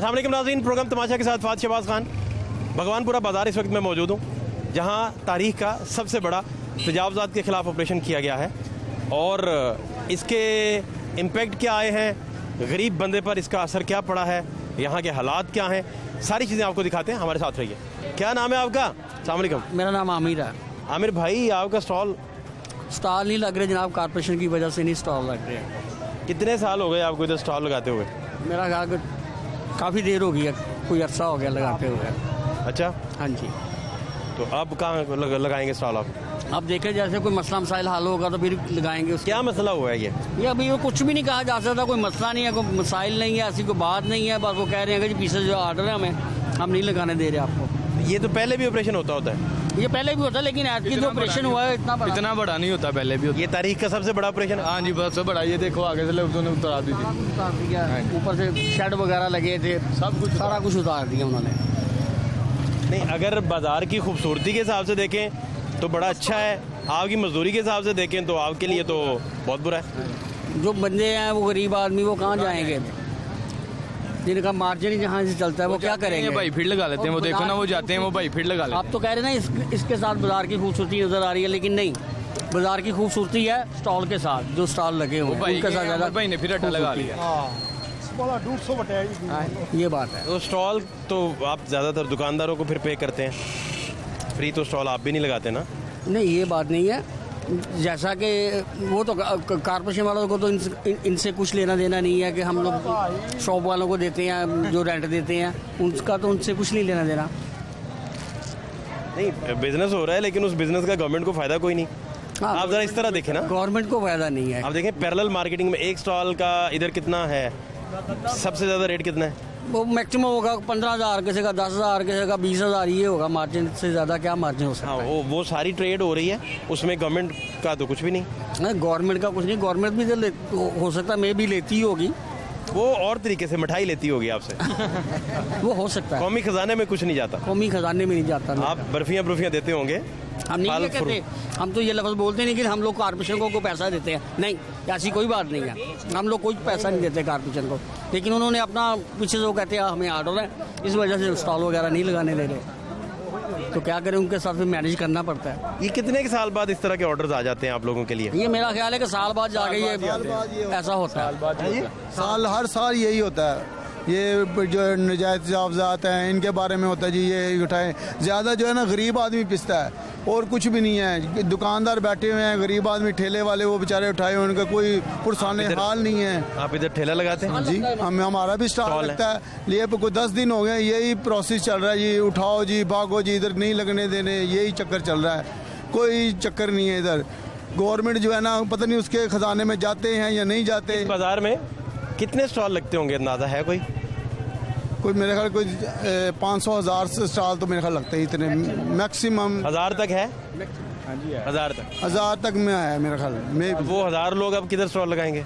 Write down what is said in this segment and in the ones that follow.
अस्सलाम वालेकुम नाज़रीन, प्रोग्राम तमाशा के साथ फात शहबाज खान। भगवानपुरा बाज़ार इस वक्त मैं मौजूद हूँ, जहाँ तारीख़ का सबसे बड़ा तजावुज़ात के ख़िलाफ़ ऑपरेशन किया गया है और इसके इम्पेक्ट क्या आए हैं, गरीब बंदे पर इसका असर क्या पड़ा है, यहाँ के हालात क्या हैं, सारी चीज़ें आपको दिखाते हैं। हमारे साथ रहिए। क्या नाम है आपका? अस्सलाम वालेकुम। मेरा नाम आमिर है। आमिर भाई, आपका स्टॉल नहीं लग रहे जनाब, कॉर्पोरेशन की वजह से नहीं स्टॉल लग रहे हैं। कितने साल हो गए आपको इधर स्टॉल लगाते हुए? मेरा ख्याल काफ़ी देर हो गई है, कोई अरसा हो गया लगाते हुए। अच्छा, हाँ जी। तो अब कहाँ लगाएंगे स्टॉल आप? अब देखें जैसे कोई मसला मसाइल हल होगा तो फिर लगाएंगे। उसके क्या मसला हुआ है ये अभी वो कुछ भी नहीं कहा जा सकता, कोई मसला नहीं है, कोई मसाइल नहीं है, ऐसी कोई बात नहीं है। बस वो कह रहे हैं कि पीछे जो ऑर्डर है हमें, हम नहीं लगाने दे रहे आपको। ये तो पहले भी ऑपरेशन होता है? ये पहले भी होता है, लेकिन आज की जो ऑपरेशन हुआ है इतना बड़ा नहीं होता, पहले भी होता। ये तारीख का सबसे बड़ा ऑपरेशन है। हाँ जी, बस बड़ा। ये देखो आगे से उन्होंने उतार दी थी, ऊपर से शेड वगैरह लगे थे, सब कुछ सारा कुछ उतार दिया उन्होंने। नहीं, अगर बाजार की खूबसूरती के हिसाब से देखें तो बड़ा अच्छा है, आपकी मजदूरी के हिसाब से देखें तो आपके लिए तो बहुत बुरा है। जो बंदे हैं वो गरीब आदमी, वो कहाँ जाएंगे? जिनका मार्जिन ही जहाँ से चलता है वो क्या करेंगे? भाई फिर लगा लेते हैं, वो देखो ना, वो जाते हैं, वो भाई फिर लगा लेते हैं। आप तो कह रहे हैं ना इसके साथ बाजार की खूबसूरती नजर आ रही है, लेकिन नहीं, बाजार की खूबसूरती है स्टॉल के साथ, जो स्टॉल लगे हुए हैं उनके साथ ज्यादा भाई ने फिर अड्डा लगा लिया। ये बात है। तो स्टॉल तो आप ज़्यादातर दुकानदारों को फिर पे करते हैं, फ्री तो स्टॉल आप भी नहीं लगाते ना? नहीं, ये बात नहीं है। जैसा कि वो तो कॉर्पोरेशन वालों को तो इनसे कुछ लेना देना नहीं है कि हम लोग शॉप वालों को देते हैं, जो रेंट देते हैं उनका तो उनसे कुछ नहीं लेना देना। नहीं, बिजनेस हो रहा है, लेकिन उस बिजनेस का गवर्नमेंट को फ़ायदा कोई नहीं। हाँ, आप ज़रा इस तरह देखें ना, गवर्नमेंट को फायदा नहीं है। आप देखें पैरेलल मार्केटिंग में एक स्टॉल का इधर कितना है, सबसे ज़्यादा रेट कितना है? वो मैक्सिमम होगा 15,000, किसी का 10,000, किसी का 20,000, ये होगा। मार्जिन से ज़्यादा क्या मार्जिन हो सकता हाँ, है? वो सारी ट्रेड हो रही है, उसमें गवर्नमेंट का तो कुछ भी नहीं। गवर्नमेंट का कुछ नहीं, गवर्नमेंट भी तो हो सकता है, मैं भी लेती ही होगी। वो और तरीके से मिठाई लेती होगी आपसे। वो हो सकता है। कौमी खजाने में कुछ नहीं जाता, कौमी खजाने में नहीं जाता ना। आप बर्फियाँ देते होंगे। हम नहीं ये कहते, हम तो ये लफ्ज़ बोलते नहीं कि हम लोग कॉर्पोरेशन को पैसा देते हैं, नहीं, ऐसी कोई बात नहीं है। हम लोग कोई पैसा नहीं देते कॉर्पोरेशन को, लेकिन उन्होंने अपना पीछे से वो कहते हैं हमें ऑर्डर है, इस वजह से स्टॉल वगैरह नहीं लगाने दे रहे। तो क्या करें, उनके साथ फिर मैनेज करना पड़ता है। ये कितने के साल बाद इस तरह के ऑर्डर्स आ जाते हैं आप लोगों के लिए? ये मेरा ख्याल है कि साल बाद जाके ये ऐसा होता है। हर साल यही होता है। ये जो नजायज़ तजावुज़ात हैं इनके बारे में होता है जी, ये उठाएं। ज़्यादा जो है ना गरीब आदमी पिसता है, और कुछ भी नहीं है। दुकानदार बैठे हुए हैं, गरीब आदमी ठेले वाले वो बेचारे उठाए हुए, उनका कोई पुरसाने हाल नहीं है। आप इधर ठेला लगाते हैं? जी, हमारा भी स्टॉल लगता है। ये कोई 10 दिन हो गए यही प्रोसेस चल रहा है जी, उठाओ जी, भागो जी, इधर नहीं लगने देने, यही चक्कर चल रहा है। कोई चक्कर नहीं है इधर। गवर्नमेंट जो है ना, पता नहीं उसके खजाने में जाते हैं या नहीं जाते। बाजार में कितने स्टॉल लगते होंगे, अंदाजा है कोई? मेरे ख्याल कोई 500,000 से स्टॉल तो मेरे ख्याल लगते हैं, इतने मैक्सिमम 1000 तक है। 1000 तक में है मेरे ख्याल में। वो 1000 लोग अब किधर स्टॉल लगाएंगे?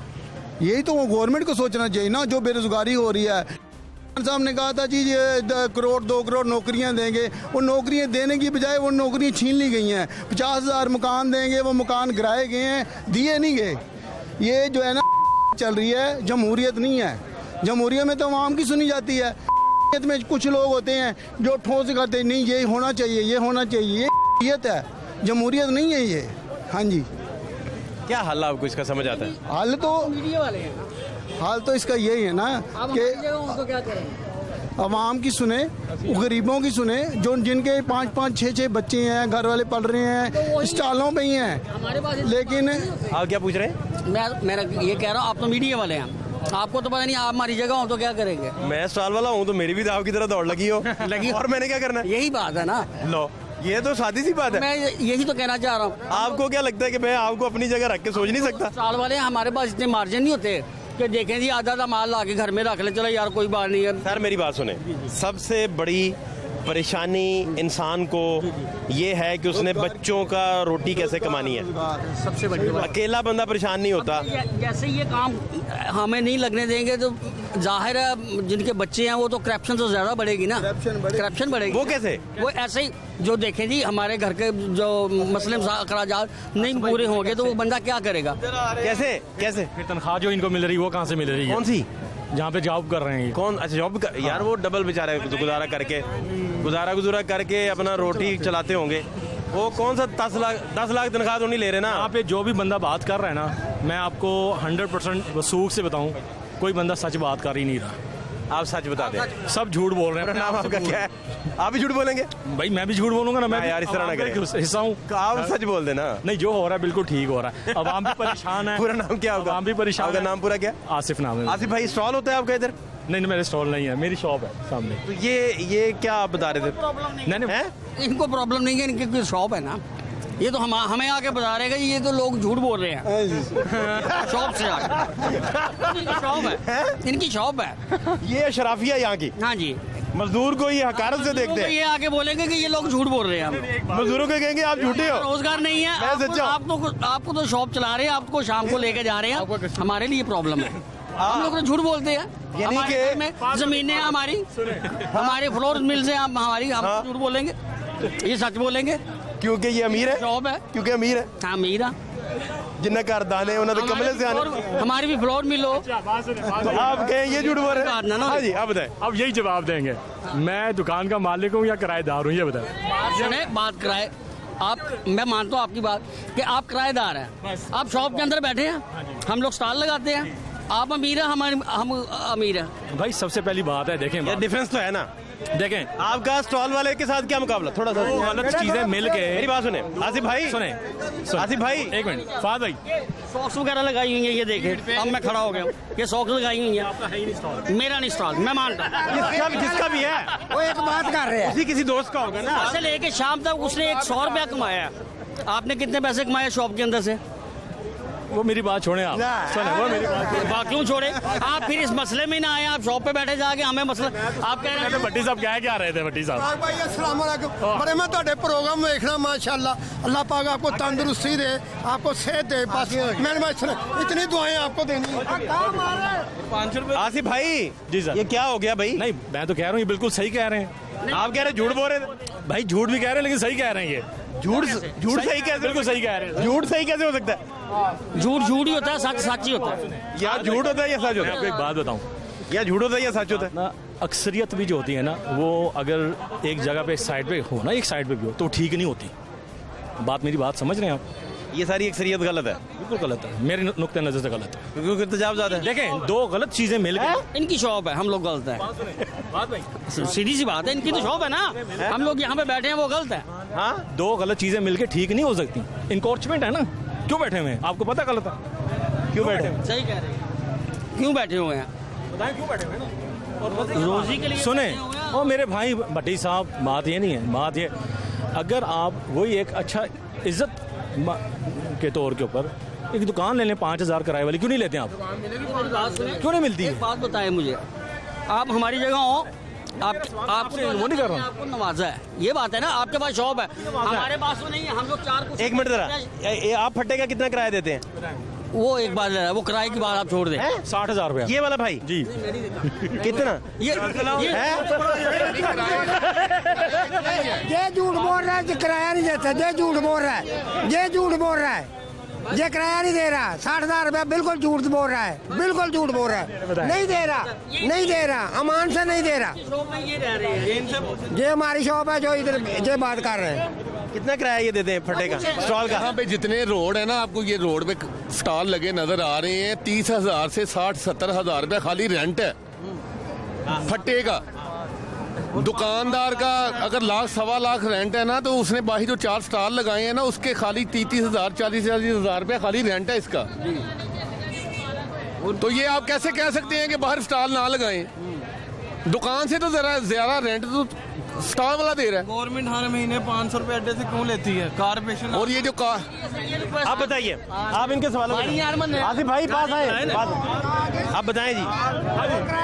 यही तो गवर्नमेंट को सोचना चाहिए ना, जो बेरोजगारी हो रही है। साहब ने कहा था जी ये 1 करोड़ 2 करोड़ नौकरियां देंगे, वो नौकरियां देने की बजाय वो नौकरियां छीन ली गई हैं। 50,000 मकान देंगे, वो मकान गिराए गए हैं, दिए नहीं गए। ये जो है ना चल रही है, जमहूरियत नहीं है। जमहूरियत में तो आवाम की सुनी जाती है। में कुछ लोग होते हैं जो ठोस करते हैं, नहीं ये होना चाहिए, ये होना चाहिए, ये जमहूरियत है, जमहूरियत नहीं है ये। हाँ जी, क्या हल आपको इसका समझ आता है? हाल तो मीडिया वाले हैं, हाल तो इसका यही है ना कि उनको क्या करेंगे? अवाम की सुने, गरीबों की सुने, जो जिनके 5-5 6-6 बच्चे हैं, घर वाले पढ़ रहे हैं, स्टॉलों पे ही हैं। हमारे पास लेकिन आप क्या पूछ रहे हैं? मैं ये कह रहा हूँ, आप तो मीडिया वाले हैं, आपको तो पता नहीं, आप हमारी जगह हो तो क्या करेंगे? मैं स्टॉल वाला हूँ तो मेरी भी आपकी तरह दौड़ लगी हो लगी, और मैंने क्या करना है? यही बात है ना। लो, ये तो सादी सी बात है। मैं यही तो कहना चाह रहा हूँ। आपको क्या लगता है कि मैं आपको अपनी जगह रख के सोच नहीं सकता? स्टॉल वाले हमारे पास इतने मार्जिन नहीं होते कि देखें जी आधा माल ला के घर में रख ले, चलो यार कोई बात नहीं है। सर मेरी बात सुने, सबसे बड़ी परेशानी इंसान को ये है कि उसने बच्चों का रोटी कैसे कमानी है। सबसे बड़ी बात, अकेला बंदा परेशान नहीं होता। जैसे ये काम हमें नहीं लगने देंगे तो जाहिर है जिनके बच्चे हैं वो तो करप्शन तो ज्यादा बढ़ेगी ना, करप्शन बढ़ेगी। वो कैसे? वो ऐसे ही जो देखें जी हमारे घर के जो मसले अखराजात नहीं पूरे होंगे तो वो बंदा क्या करेगा? कैसे कैसे? फिर तनख्वाह जो इनको मिल रही है वो कहाँ से मिल रही है? कौन सी? जहाँ पे जॉब कर रहे हैं ये। कौन? अच्छा जॉब कर, यार वो डबल बेचारे गुजारा करके अपना रोटी चलाते होंगे। वो कौन सा 10 लाख तनख्वाह तो नहीं ले रहे ना। यहाँ पे जो भी बंदा बात कर रहा है ना, मैं आपको 100% वसूख से बताऊँ, कोई बंदा सच बात कर ही नहीं रहा। आप सच बता दें। सब झूठ बोल रहे हैं। नाम आपका क्या है? आप भी झूठ बोलेंगे? भाई मैं भी झूठ बोलूंगा ना। मैं यार इस तरह ना करें। हिस्सा हूँ। आप सच बोल देना। नहीं, जो हो रहा है बिल्कुल ठीक हो रहा है। अब हम भी परेशान है। पूरा नाम क्या होगा? हम भी परेशान। आपका नाम पूरा क्या? आसिफ नाम है। आसिफ भाई, स्टॉल होता है आपका इधर? नहीं, मेरे स्टॉल नहीं है, मेरी शॉप है सामने। तो ये क्या आप बता रहे थे? नहीं हैं? इनको प्रॉब्लम नहीं है, इनकी कोई शॉप है ना। ये तो हमें आके बता रहे हैं कि ये तो लोग झूठ बोल रहे हैं शॉप से आके। इनकी शॉप है, इनकी शॉप है। ये शराफिया यहाँ की। हाँ जी, मजदूर को ये हकारत से देखते हैं। ये आके बोलेंगे कि ये लोग झूठ बोल रहे हैं। मजदूरों को कहेंगे आप झूठे हो। रोजगार नहीं है मैं सच्चा हूं। आपको तो शॉप चला रहे हैं, आपको शाम को लेके जा रहे हैं। हमारे लिए प्रॉब्लम है, हम लोग तो झूठ बोलते हैं। यानी हमारे कि- घर में जमीनें हैं हमारी, हमारे फ्लोर मिल्स हैं हमारी, हम झूठ बोलेंगे? ये सच बोलेंगे क्योंकि ये अमीर है। शॉप है, क्योंकि अमीर है। हाँ मीरा जिन्ना घर दाने उन्होंने तो कमले से आने। हमारी भी फ्लोर मिल हो। तो आप कहें ये झूठ बोल रहे बात ना हैं? ना। हाँ जी, आप बताएं। अब यही जवाब देंगे, मैं दुकान का मालिक हूँ या किराएदार हूँ, ये बताएं। सुने बात कराए आप, मैं मानता हूँ आपकी बात कि आप किराएदार हैं, आप शॉप के अंदर बैठे हैं, हम लोग स्टॉल लगाते हैं। आप अमीर हैं, हम अमीर हैं। भाई सबसे पहली बात है, देखें ये डिफरेंस तो है ना। देखें, आपका स्टॉल वाले के साथ क्या मुकाबला? थोड़ा सा गलत चीजें मिल के। मेरी बात सुने आसिफ भाई। सुने आसिफ भाई, एक मिनट, फाद भाई। सॉक्स वगैरह लगाई हुई है, ये देखें। अब मैं खड़ा हो गया, ये सॉक्स लगाई हुई है। मेरा नहीं स्टॉल, मैं मानता हूँ। जिसका भी है वो एक बात कर रहे हैं, किसी दोस्त का होगा ना। से लेके शाम तक उसने 100 रुपया कमाया। आपने कितने पैसे कमाए शॉप के अंदर से? वो मेरी बात छोड़े आप। सुने, वो मेरी बात। क्यों छोड़े? आप फिर इस मसले में ना आए, आप शॉप पे बैठे जाके हमें मसला आप कह रहे हैं। भट्टी साहब क्या रहे थे? भट्टी साहब भाई अस्सलाम वालेकुम। बड़े मैं ਤੁਹਾਡੇ प्रोग्राम देखना माशाल्लाह, अल्लाह पाक आपको तंदुरुस्ती दे, आपको सेहत दे। बस मैंने इतनी दुआएं आपको देनी है। आसिफ भाई जी सर। ये क्या हो गया भाई? नहीं, मैं तो कह रहा हूँ ये बिल्कुल सही कह रहे हैं। आप कह रहे हैं झूठ बोल रहे थे। भाई झूठ भी कह रहे हैं लेकिन सही कह रहे हैं ये। झूठ सही कैसे? बिल्कुल सही कह रहे हैं। झूठ सही कैसे हो सकता है? झूठ झूठ ही होता है, सच सच ही होता है। या झूठ होता है या सच होता मैं आपको एक बात बताऊं है? या झूठ होता है या सच होता है? ना, अक्सरियत भी जो होती है ना, वो अगर एक जगह पे साइड पे हो ना, एक साइड पे भी हो तो ठीक नहीं होती। मेरी बात समझ रहे हैं आप? ये सारी अक्सरियत गलत है। बिल्कुल गलत है, मेरे नुक्ते नजर से गलत है। क्योंकि तजावुज़ है। देखें, दो गलत चीजें मिल गई। इनकी शॉप है, हम लोग गलत है। सीधी सी बात है, इनकी तो शॉप है ना, हम लोग यहाँ पे बैठे हैं, वो गलत है। हाँ, दो गलत चीजें मिलके ठीक नहीं हो सकती। इनकॉर्चमेंट है ना, क्यों बैठे हुए हैं? आपको पता गलत है क्यों बैठे हुए हैं? सही कह रहे हैं। क्यों बैठे हुए हैं? बताएं क्यों बैठे हुए हैं ना? रोजी के लिए सुने, बैठे हुए हैं। और मेरे भाई भट्टी साहब, बात ये नहीं है। बात ये, अगर आप वही एक अच्छा इज्जत के तौर के ऊपर एक दुकान ले लें 5000 किराए वाली, क्यों नहीं लेते आप? क्यों नहीं मिलती? एक बात बताएं मुझे, आप हमारी जगह हो, आपको वो नहीं कर रहा हूं। आपको नवाजा है, ये बात है ना। आपके पास शॉप है, हमारे पास तो नहीं है। हम लोग चार कुछ- एक मिनट जरा, आप फट्टे का कितना किराया देते हैं? वो एक बात है, वो किराए की बात आप छोड़ दें। 60,000 रुपया। ये वाला भाई जी। कितना ये ये झूठ बोल रहा है, किराया नहीं देता। ये झूठ बोल रहा है, ये झूठ बोल रहा है, ये किराया नहीं दे रहा। 60,000 रुपया बिल्कुल झूठ बोल रहा है, बिल्कुल झूठ बोल रहा है। नहीं दे रहा, नहीं दे रहा, अमान से नहीं दे रहा। शॉप में ये रह रहे हैं। ये हमारी शॉप है जो इधर ये बात कर रहे हैं। कितना किराया ये देते हैं फट्टे का, स्टॉल का? यहाँ पे जितने रोड है ना, आपको ये रोड पे स्टॉल लगे नजर आ रहे हैं, 30,000 से 60-70,000 रुपया खाली रेंट है फट्टे का। दुकानदार का अगर लाख सवा लाख रेंट है ना, तो उसने बाकी जो 4 स्टॉल लगाए हैं ना, उसके खाली 30,000 40,000 रुपया खाली रेंट है इसका। तो ये आप कैसे कह सकते हैं कि बाहर स्टॉल ना लगाएं? दुकान से तो जरा ज्यादा रेंट तो स्टॉल वाला दे रहा है। गवर्नमेंट हर महीने 500 रुपए अड्डे से क्यों लेती है? कारपोरेशन और ये जो आप बताइए, आप इनके सवालों का आसिफ भाई पास आए, आप बताएं जी।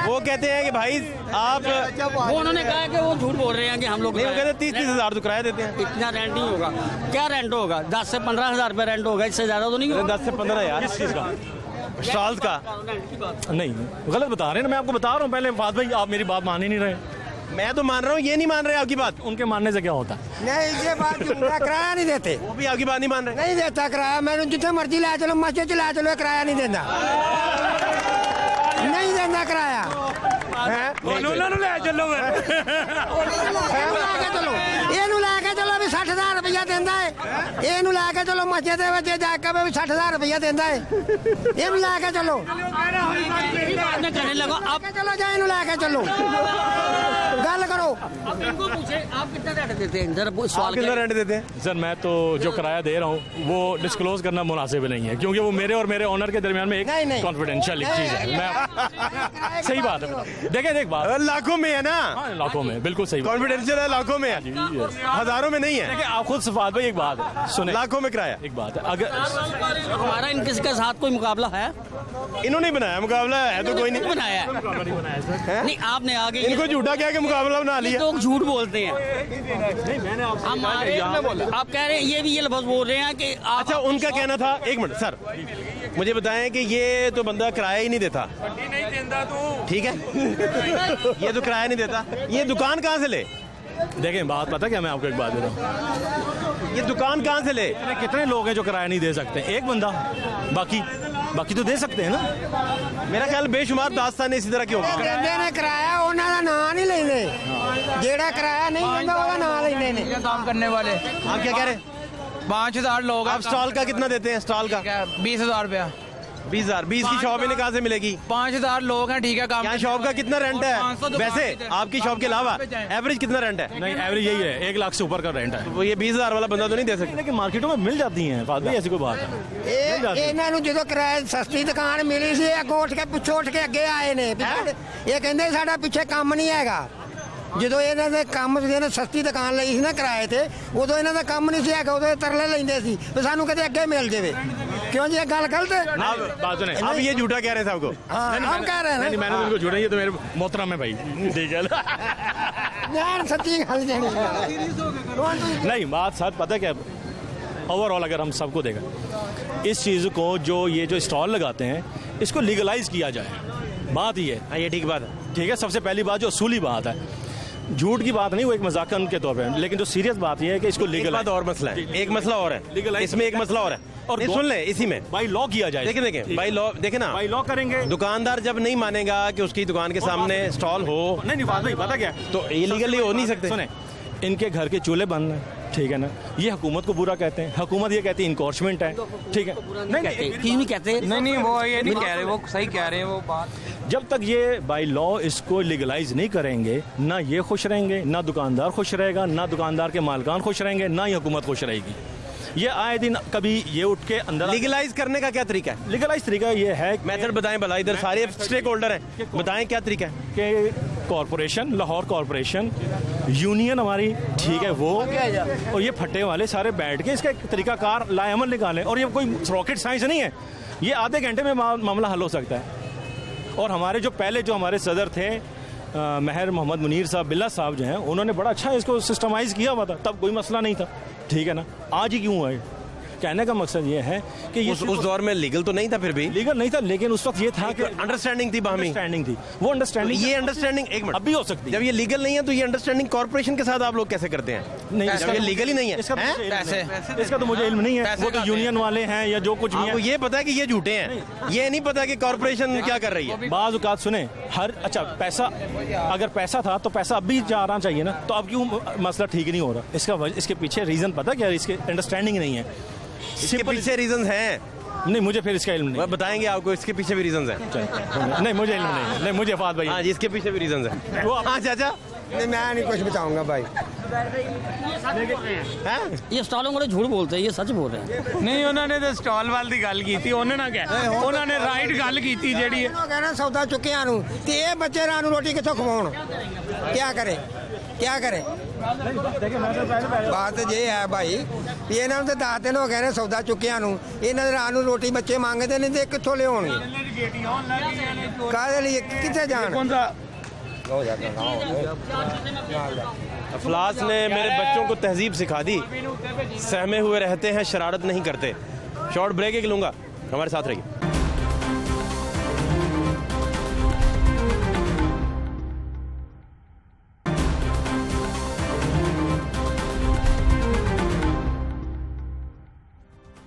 वो कहते हैं कि भाई आप, वो उन्होंने कहा कि वो झूठ बोल रहे हैं कि हम लोग नहीं, वो कहते 30,000 तो किराया देते हैं। इतना रेंट नहीं होगा। क्या रेंट होगा? 10 से 15,000 रुपये रेंट होगा, इससे ज्यादा तो नहीं होगा। 10 से 15 यार स्टॉल्स का। नहीं, गलत बता रहे हैं ना, मैं आपको बता रहा हूँ। पहले फाद भाई, आप मेरी बात मान ही नहीं रहे। मैं तो मान रहा हूँ, ये नहीं मान रहे आपकी बात। उनके मानने से क्या होता है? नहीं, ये बात झूठ है, किराया नहीं देते, वो भी आपकी बात नहीं मान रहे। नहीं देता किराया। मैंने जितने मर्जी ला चलो, मस्जिद ला चलो, किराया नहीं देता। नहीं देता किराया ਉਹਨਾਂ ਨੂੰ ਲੈ ਚੱਲੋ ਇਹਨੂੰ ਲੈ ਕੇ ਚਲੋ ਇਹਨੂੰ ਲੈ ਕੇ ਚਲੋ ਵੀ 60000 ਰੁਪਇਆ ਦਿੰਦਾ ਹੈ ਇਹਨੂੰ ਲੈ ਕੇ ਚਲੋ ਮਸਜਿਦ ਦੇ ਵਿੱਚ ਜਾ ਕੇ ਵੀ 60000 ਰੁਪਇਆ ਦਿੰਦਾ ਹੈ ਇਹਨੂੰ ਲੈ ਕੇ ਚਲੋ आपने कहने लगा आप चलो जाए ਇਹਨੂੰ ਲੈ ਕੇ चलो गल करो आप इनको पूछे आप कितना रेंट देते हैं जरा आप सवाल कितना करें। रेंट देते हैं? सर मैं तो जो किराया दे रहा हूँ वो डिस्क्लोज करना मुनासिब नहीं है क्योंकि वो मेरे और मेरे ओनर के दरमियान में एक नहीं, नहीं। कॉन्फिडेंशियल एक चीज़ है मैं सही बात है देखें देख बात लाखों में है ना, हाँ लाखों में बिल्कुल सही बात कॉन्फिडेंशियल है, लाखों में है, हजारों में नहीं है, देखिए आप खुद सफात भाई एक बात है सुने लाखों में किराया। एक बात है अगर हमारा इनके साथ कोई मुकाबला है इन्होंने ही बनाया मुकाबला, है तो कोई नहीं बनाया है नहीं आपने आगे इनको झूठा क्या कि मुकाबला बना ये लिया। लोग झूठ बोलते हैं हमारे आप कह रहे हैं ये भी ये लफ्ज बोल रहे हैं कि आप अच्छा उनका कहना था, एक मिनट सर मुझे बताएं कि ये तो बंदा किराया ही नहीं देता, ठीक है ये तो किराया नहीं देता, ये दुकान कहाँ से ले, देखें बात पता क्या मैं आपको एक बात बता रहा ये दुकान कहाँ से ले? हूँ कितने लोग हैं जो किराया नहीं दे सकते एक बंदा बाकी तो दे सकते हैं ना मेरा ख्याल बेशुमार दास्तान इसी तरह की होगी। ਦਿੰਦੇ ਨੇ ਕਿਰਾਇਆ ਉਹਨਾਂ ਦਾ ਨਾਂ ਨਹੀਂ ਲੈਂਦੇ ਜਿਹੜਾ ਕਿਰਾਇਆ ਨਹੀਂ ਦਿੰਦਾ ਉਹਦਾ ਨਾਂ ਲੈਂਦੇ ਨੇ काम करने वाले आप क्या कह रहे हैं? 5000 लोग आप स्टॉल का कितना देते हैं? स्टॉल का 20,000 रुपया 20,000, 20 की शॉप इन्हें कहाँ से मिलेगी? 5000 लोग हैं ठीक है काम यहाँ शॉप का कितना रेंट है? 500 दुकान वैसे पे आपकी शॉप के अलावा एवरेज कितना रेंट है? नहीं एवरेज यही है 1 लाख से ऊपर का रेंट है वो ये 20,000 वाला बंदा तो नहीं दे सकता। लेकिन मार्केटों में मिल जाती हैं बात भी ऐसी कोई बात है ਇਹ ਇਹਨਾਂ ਨੂੰ ਜਦੋਂ ਕਿਰਾਏ ਸਸਤੀ ਦੁਕਾਨ ਮਿਲੀ ਸੀ ਅੱਗੋਂ ਉੱਠ ਕੇ ਪਿੱਛੋਂ ਉੱਠ ਕੇ ਅੱਗੇ ਆਏ ਨੇ ਇਹ ਕਹਿੰਦੇ ਸਾਡਾ ਪਿੱਛੇ ਕੰਮ ਨਹੀਂ ਹੈਗਾ ਜਦੋਂ ਇਹਨਾਂ ਦੇ ਕੰਮ ਜਿਹਨੇ ਸਸਤੀ ਦੁਕਾਨ ਲਈ ਸੀ ਨਾ ਕਿਰਾਏ ਤੇ ਉਦੋਂ ਇਹਨਾਂ ਦਾ ਕੰਮ ਨਹੀਂ ਸੀ ਹੈਗਾ ਉਦੋਂ ਇਹ ਤਰਲੇ ਲੈਂਦੇ ਸੀ ਵੀ ਸਾਨੂੰ ਕਿਤੇ ਅੱਗੇ ਮਿਲ ਜਾਵੇ क्यों जी ये गल गलत है आप बात सुने अब ये झूठा कह रहे थे आपको। हाँ, हम कह रहे हैं नहीं मैंने तो उनको झूठा ये तो मेरे मोहतरम है भाई ठीक है यार सच्ची गल जानी नहीं बात साथ पता क्या ओवरऑल अगर हम सबको देखा इस चीज़ को जो ये जो स्टॉल लगाते हैं इसको लीगलाइज किया जाए बात ये है हाँ ये ठीक बात है। ठीक है सबसे पहली बात जो असूली बात है झूठ की बात नहीं वो एक मजाकन के तौर पे लेकिन जो सीरियस बात ये है कि इसको एक लीगल बात और मसला है, एक मसला और है Legalize- इसमें एक मसला और है और नहीं, सुन ले इसी में बाई लॉ किया जाए देखें देखें बाई लॉ देखें ना बाई लॉ करेंगे दुकानदार जब नहीं मानेगा कि उसकी दुकान के सामने स्टॉल हो नहीं बात नहीं पता क्या तो इलीगली हो नहीं सकते। सुने इनके घर के चूल्हे बंद हैं ठीक है ना ये हुकूमत को बुरा कहते हैं हुकूमत ये कहती है इनकॉर्चमेंट है ठीक है क्यों नहीं कहते नहीं वो ये नहीं कह रहे वो सही कह रहे हैं वो बात जब तक ये बाई लॉ इसको लीगलाइज नहीं करेंगे ना ये खुश रहेंगे ना दुकानदार खुश रहेगा ना दुकानदार के मालकान खुश रहेंगे ना ही हुकूमत खुश रहेगी ये आए दिन कभी ये उठ के अंदर लीगलाइज करने का क्या तरीका है? लीगलाइज तरीका ये है मेथड बताएं भला, इधर सारे स्टेक होल्डर हैं, बताएं क्या तरीका है? कि कॉरपोरेशन लाहौर कॉरपोरेशन यूनियन हमारी ठीक है वो और ये फट्टे वाले सारे बैठ के इसका एक तरीकाकार लाएमल निकालें और ये कोई रॉकेट साइंस नहीं है ये आधे घंटे में मामला हल हो सकता है। और हमारे जो पहले जो हमारे सदर थे महर मोहम्मद मुनीर साहब बिल्ला साहब जो हैं उन्होंने बड़ा अच्छा इसको सिस्टमाइज़ किया हुआ था तब कोई मसला नहीं था ठीक है ना आज ही क्यों हुआ है कहने का मकसद ये है कि ये उस दौर में लीगल तो नहीं था, फिर भी लीगल नहीं था लेकिन उस वक्त ये था कि अंडरस्टैंडिंग थी बाहमी, अंडरस्टैंडिंग थी वो अंडरस्टैंडिंग ये अंडरस्टैंडिंग एक मिनट अब भी हो सकती है जब ये लीगल नहीं है तो ये अंडरस्टैंडिंग कॉर्पोरेशन के साथ आप लोग कैसे करते हैं? नहीं जब इसका ये तो- लीगल ही नहीं है इसका तो हैं? मुझे इल्म नहीं है। पैसे- इसका तो मुझे इल्म नहीं है पैसे वो तो खाते यूनियन वाले हैं या जो कुछ भी आपको है ये पता है कि ये झूठे हैं, ये नहीं पता कि कॉर्पोरेशन क्या कर रही है? बाज़ औक़ात सुने हर अच्छा पैसा अगर पैसा था तो पैसा अब भी जा आना चाहिए ना तो अब क्यों मसला ठीक नहीं हो रहा इसके पीछे रीज़न पता क्या है इसके अंडरस्टैंडिंग नहीं है इसके पीछे रीजंस हैं, नहीं मुझे फिर इसका इल्म नहीं बताएंगे आपको इसके पीछे भी रीजंस हैं। नहीं मुझे इल्म नहीं है नहीं मुझे फात भाई हाँ जी इसके पीछे भी रीजंस हैं। वो हाँ चाचा नहीं मैं नहीं कुछ बताऊंगा भाई हैं? ये स्टॉलों को झूठ बोलते हैं ये सच बोल रहे हैं नहीं उन्होंने तो स्टॉल वाल ਦੀ ਗੱਲ ਕੀਤੀ ਉਹਨਾਂ ਨਾਲ ਕਿਹਾ ਉਹਨਾਂ ਨੇ ਰਾਈਟ ਗੱਲ ਕੀਤੀ ਜਿਹੜੀ ਉਹ ਕਹਿੰਦਾ ਸੌਦਾ ਚੁੱਕਿਆਂ ਨੂੰ ਤੇ ਇਹ ਬੱਚੇ ਰਾਤ ਨੂੰ ਰੋਟੀ ਕਿੱਥੋਂ ਖਵਾਉਣ क्या करे बात ये है भाई ਵੀ ਇਹਨਾਂ ਨੂੰ ਤਾਂ 10 ਦਿਨ ਹੋ ਗਏ ਨੇ ਸੌਦਾ ਚੁੱਕਿਆਂ ਨੂੰ ਇਹਨਾਂ ਦੇ ਰਾਤ ਨੂੰ ਰੋਟੀ ਬੱਚੇ ਮੰਗਦੇ ਨੇ ਤੇ ਕਿੱਥੋਂ ਲਿਆਉਣਗੇ ਕਾਹਦੇ ਲਈ ਕਿੱਥੇ ਜਾਣ अफलास ने मेरे बच्चों को तहजीब सिखा दी, सहमे हुए रहते हैं शरारत नहीं करते। शॉर्ट ब्रेक एक लूंगा, हमारे साथ रहिए।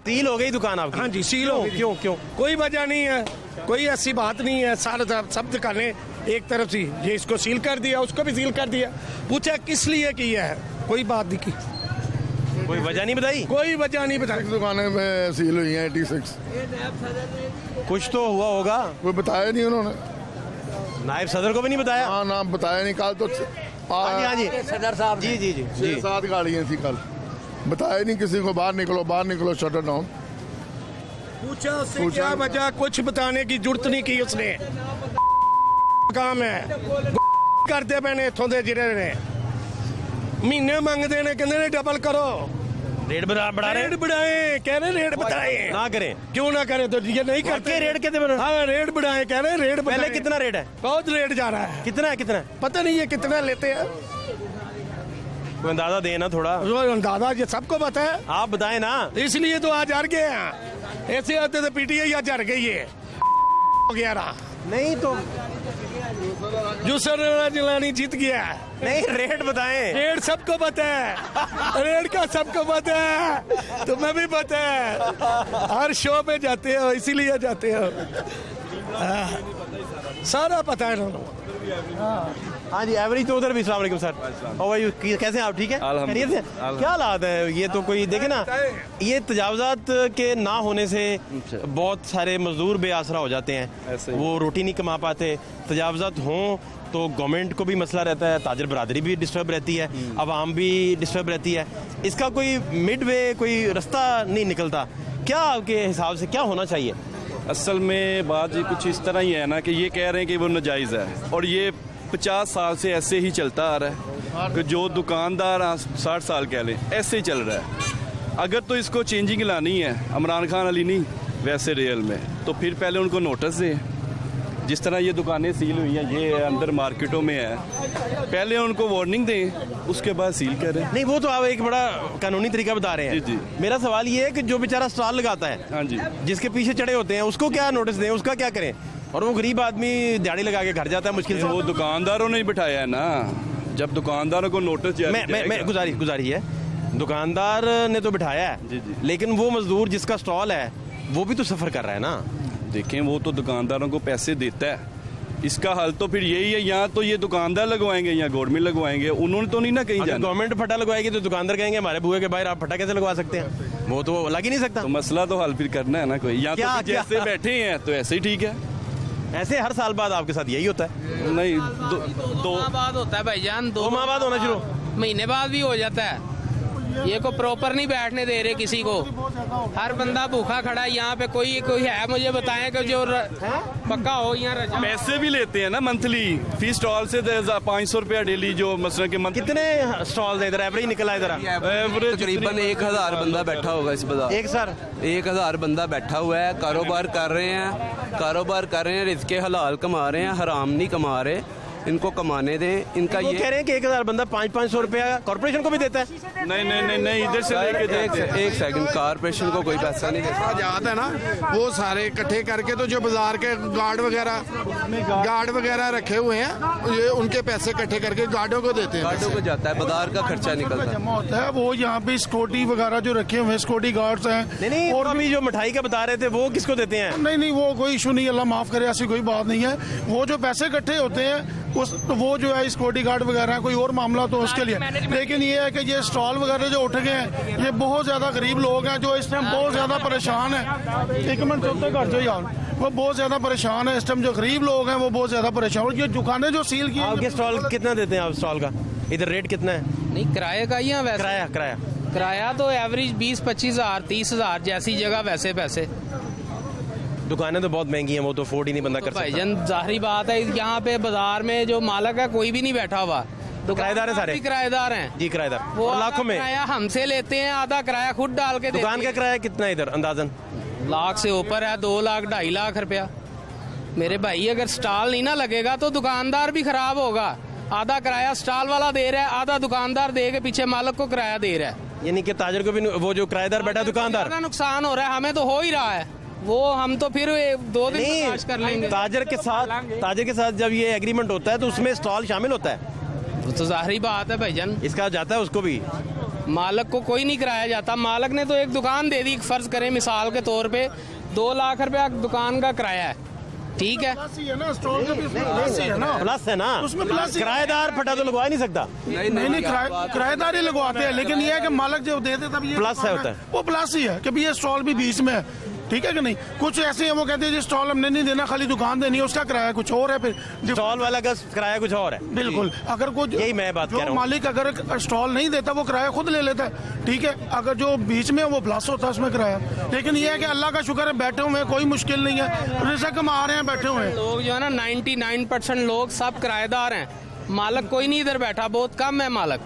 सील हो गई दुकान आपकी? हाँ जी सील हो गई। क्यों क्यों? कोई वजह नहीं है कोई ऐसी बात नहीं है। सारे सब दुकानें एक तरफ से, ये इसको सील कर दिया, उसको भी सील कर दिया। पूछा किस लिए किया है, कोई बात नहीं की, कोई वजह नहीं बताई, कोई वजह नहीं बताई। दुकानें में सील हुई हैं 86, कुछ तो हुआ होगा। कोई बताया नहीं उन्होंने। नायब सदर को भी नहीं बताया। हाँ नाम बताया नहीं, कल तो हाँ जी सदर साहब जी जी जी जी 7 गाड़ियाँ थी कल, बताया नहीं किसी को, बाहर निकलो शटर डाउन। पूछा उससे क्या वजह, कुछ बताने की जरूरत नहीं की उसने। काम है करते पैने इतों के जिले ने महीने मंगते ने, कहते ने डबल करो, रेट बढ़ा रहे रेट बढ़ाए, कह रहे रेट बढ़ाए ना करें, क्यों ना करें, तो ये नहीं करते। रेट कितने बढ़ा? हाँ रेट बढ़ाए, कह रहे रेट पहले बढ़ाए। कितना रेट है? बहुत रेट जा रहा है। कितना है? पता नहीं ये कितना लेते हैं, कोई अंदाजा देना थोड़ा, दादा ये सबको पता है, आप बताएं ना। इसलिए तो आज हार गए हैं। ऐसे आते तो पीटीआई आज हार गई है 11। नहीं तो जूसर जिलानी जीत गया। नहीं, रेट बताएं। रेट सबको पता है, रेट का सबको पता है, तुम्हें भी पता है, हर शो पे जाते हो इसीलिए जाते हो, सारा पता है इन्होंने। हाँ जी, एवरेज तो उधर भी। अस्सलाम वालेकुम सर, और भाई कैसे हैं आप? ठीक है, खैरियत से? क्या हालात है? ये तो कोई देखे ना, ये तजावजात के ना होने से बहुत सारे मजदूर बेआसरा हो जाते हैं, वो रोटी नहीं कमा पाते। तजावजात हों तो गवर्नमेंट को भी मसला रहता है, ताजर बरादरी भी डिस्टर्ब रहती है, आवाम भी डिस्टर्ब रहती है। इसका कोई मिड वे, कोई रास्ता नहीं निकलता। क्या आपके हिसाब से क्या होना चाहिए? असल में बात ये कुछ इस तरह ही है ना कि ये कह रहे हैं कि वो नाजायज़ है, और ये 50 साल से ऐसे ही चलता आ रहा है कि जो दुकानदार 60 साल कह लें, ऐसे ही चल रहा है। अगर तो इसको चेंजिंग लानी है इमरान खान अली नहीं, वैसे रियल में, तो फिर पहले उनको नोटिस दें। जिस तरह ये दुकानें सील हुई हैं, ये अंदर मार्केटों में है, पहले उनको वार्निंग दें, उसके बाद सील करें। नहीं, वो तो आप एक बड़ा कानूनी तरीका बता रहे हैं। जी। मेरा सवाल ये है कि जो बेचारा स्टॉल लगाता है, हाँ जी, जिसके पीछे चढ़े होते हैं, उसको क्या नोटिस दें, उसका क्या करें? और वो गरीब आदमी दिहाड़ी लगा के घर जाता है मुश्किल से। वो दुकानदारों ने ही बिठाया है ना, जब दुकानदारों को नोटिस मैं गुजारिश है, दुकानदार ने तो बिठाया है, जी। लेकिन वो मजदूर जिसका स्टॉल है वो भी तो सफर कर रहा है ना। देखें, वो तो दुकानदारों को पैसे देता है, इसका हल तो फिर यही है, यहाँ तो ये दुकानदार लगवाएंगे या गवर्नमेंट लगवाएंगे, उन्होंने तो नहीं ना कहीं जाना। गवर्नमेंट फटा लगवाएगी तो दुकानदार कहेंगे हमारे बुए के बाहर आप फटा कैसे लगवा सकते हैं, वो तो लग ही नहीं सकता। तो मसला तो हल फिर करना है ना कोई, या तो फिर जैसे बैठे हैं तो ऐसे ही ठीक है। ऐसे हर साल बाद आपके साथ यही होता है? नहीं, दो माह बाद होता है भाईजान, 2 माह बाद होना शुरू, महीने बाद भी हो जाता है। ये को प्रॉपर नहीं बैठने दे रहे किसी को, हर बंदा भूखा खड़ा है यहाँ पे। कोई है मुझे बताएं कि जो पक्का हो यहाँ। पैसे भी लेते हैं ना मंथली, फी स्टॉल से 500 रुपया डेली, जो मसला के कितने स्टॉल है इधर? एवरेज निकला इधर एवरेज तकरीबन 1000 बंदा बैठा होगा इस बाजार। एक सर 1000 बंदा बैठा हुआ है, कारोबार कर रहे हैं, रिज़्क़े हलाल कमा रहे हैं, हराम नहीं कमा रहे, इनको कमाने दें। इनका ये कह रहे हैं कि 1000 बंदा 500 रुपया कॉर्पोरेशन को भी देता है। नहीं, इधर से लेके एक सेकंड, कारपोरेशन को कोई पैसा नहीं देता। याद है ना, वो सारे इकट्ठे करके तो जो बाजार के गार्ड वगैरह रखे हुए हैं, ये उनके पैसे इकट्ठे करके गार्डों को देते हैं, गार्डों को जाता है, बाजार का खर्चा निकलता है। जमा होता है। वो यहाँ पे सिक्योरिटी वगैरह जो रखे हुए हैं, सिक्योरिटी गार्ड्स हैं। नहीं, और अभी जो मिठाई का बता रहे थे वो किसको देते हैं? नहीं, वो कोई इशू नहीं, अल्लाह माफ करे, ऐसी कोई बात नहीं है। वो जो पैसे इकट्ठे होते हैं वो जो है सिक्योरिटी गार्ड वगैरह, कोई और मामला तो उसके लिए। लेकिन ये है कि ये स्टॉल वगैरह जो उठ गए हैं, ये बहुत ज्यादा गरीब लोग हैं जो इस टाइम बहुत ज्यादा परेशान है। एक मिनट चलते घर जो यार, वो बहुत ज्यादा परेशान है इस टाइम, जो गरीब लोग हैं वो बहुत ज्यादा परेशान है। ये दुकानें जो सील की, आपके स्टॉल कितना देते हैं आप स्टॉल का? इधर रेट कितना है? नहीं, किराए का ही है वैसे। किराया तो एवरेज 20-25 हज़ार 30 हज़ार, जैसी जगह वैसे पैसे। दुकानें तो बहुत महंगी हैं, वो तो अफोर्ड ही नहीं बंदा कर सकता। भाईजान जाहिर बात है, यहाँ पे बाजार में जो मालक है कोई भी नहीं बैठा हुआ, किराएदार है सारे, किराएदार हैं जी, किराएदार। वो और लाखों में किराया हमसे लेते हैं, आधा किराया खुद डाल के। दुकान का किराया कितना है इधर अंदाजन? लाख से ऊपर है, 2 लाख 2.5 लाख रुपया। मेरे भाई, अगर स्टॉल नहीं ना लगेगा तो दुकानदार भी खराब होगा। आधा किराया स्टॉल वाला दे रहा है, आधा दुकानदार दे के पीछे मालक को किराया दे रहा है। यानी कि ताजर को भी, वो जो किराएदार बैठा दुकानदार, नुकसान हो रहा है, हमें तो हो ही रहा है। वो हम तो फिर 2 दिन बर्दाश्त कर लेंगे। ताजर के साथ जब ये एग्रीमेंट होता है तो उसमें स्टॉल शामिल होता है, वो तो जाहिर बात है भाईजान, इसका जाता है उसको भी। मालक को कोई नहीं कराया जाता। मालक ने तो एक दुकान दे दी, फर्ज करें मिसाल के तौर पे 2 लाख रुपया दुकान का किराया है, ठीक है, प्लस ही है ना, स्टॉल का भी प्लस ही है ना, प्लस है ना, उसमें प्लस ही है। किराएदार फटा तो लगवा ही नहीं सकता। नहीं किराएदार ही लगवाते हैं, लेकिन ये है कि मालिक जो दे देता है प्लस है होता है, वो प्लस ही है कि भाई ये स्टॉल भी बीच में है, ठीक है कि नहीं। कुछ ऐसे हैं वो कहते हैं जी स्टॉल हमने नहीं देना, खाली दुकान देनी है, उसका किराया कुछ और है, फिर स्टॉल वाला का किराया कुछ और है। बिल्कुल, अगर कुछ यही मैं बात कह रहा हूँ। मालिक अगर स्टॉल नहीं देता वो किराया खुद ले लेता है, ठीक है। अगर जो बीच में है वो प्लस होता है उसमें किराया। लेकिन ये है कि अल्लाह का शुक्र है बैठे हुए हैं, कोई मुश्किल नहीं है, रिज़्क़ कमा रहे हैं, बैठे हुए हैं लोग जो है ना 99% लोग सब किराएदार हैं, मालक कोई नहीं इधर बैठा, बहुत कम है मालक।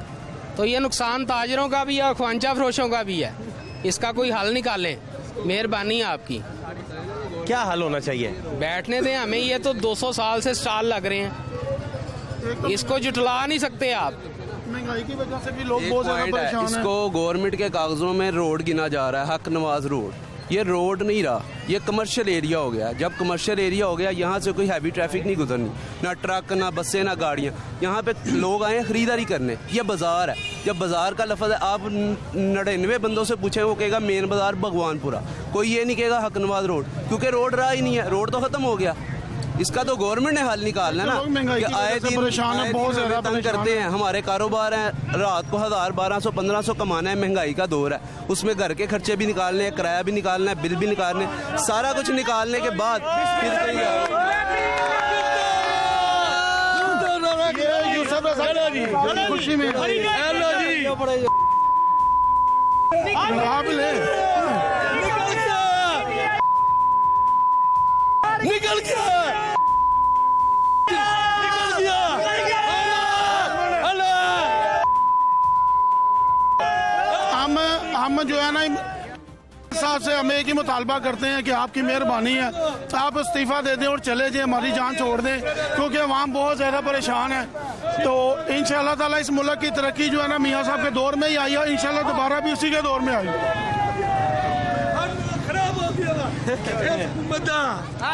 तो ये नुकसान ताजरों का भी है और ख्वांचा फरोशों का भी है, इसका कोई हल निकालें, मेहरबानी है आपकी। क्या हल होना चाहिए? बैठने दें हमें, ये तो 200 साल से स्टॉल लग रहे हैं, इसको जुटला नहीं सकते आप। महंगाई की वजह से भी लोग बहुत ज्यादा पॉइंट है, परेशान हैं। इसको गवर्नमेंट के कागजों में रोड गिना जा रहा है, हक नवाज रोड। ये रोड नहीं रहा, ये कमर्शियल एरिया हो गया। जब कमर्शियल एरिया हो गया, यहाँ से कोई हैवी ट्रैफिक नहीं गुजरनी, ना ट्रक, ना बसें, ना गाड़ियाँ। यहाँ पे लोग आए हैं खरीदारी करने, ये बाज़ार है। जब बाज़ार का लफ्ज़ है, आप 99 बंदों से पूछें, वो कहेगा मेन बाज़ार भगवानपुरा, कोई ये नहीं कहेगा हक नवाज रोड, क्योंकि रोड रहा ही नहीं है, रोड तो ख़त्म हो गया। इसका तो गवर्नमेंट ने हल निकालना है ना। लोग महंगाई की आए वजह से परेशान हैं, बहुत ज़्यादा तंग परेशान करते हैं। हमारे कारोबार हैं, रात को 1000, 1200, 1500 कमाना है, महंगाई का दौर है, उसमें घर के खर्चे भी निकालने हैं, किराया भी निकालना है, बिल भी निकालने हैं, सारा कुछ निकालने के बाद फिर कहीं खुशी में निकल गया हम जो है ना साहब से हमें एक ही मुतालबा करते हैं कि आपकी मेहरबानी है, आप इस्तीफ़ा दे दें और चले जाएं, हमारी जान छोड़ दें, क्योंकि अवाम बहुत ज़्यादा परेशान है। तो इंशाअल्लाह ताला इस मुल्क की तरक्की जो है ना मियाँ साहब के दौर में ही आई है, इंशाअल्लाह दोबारा भी उसी के दौर में आई।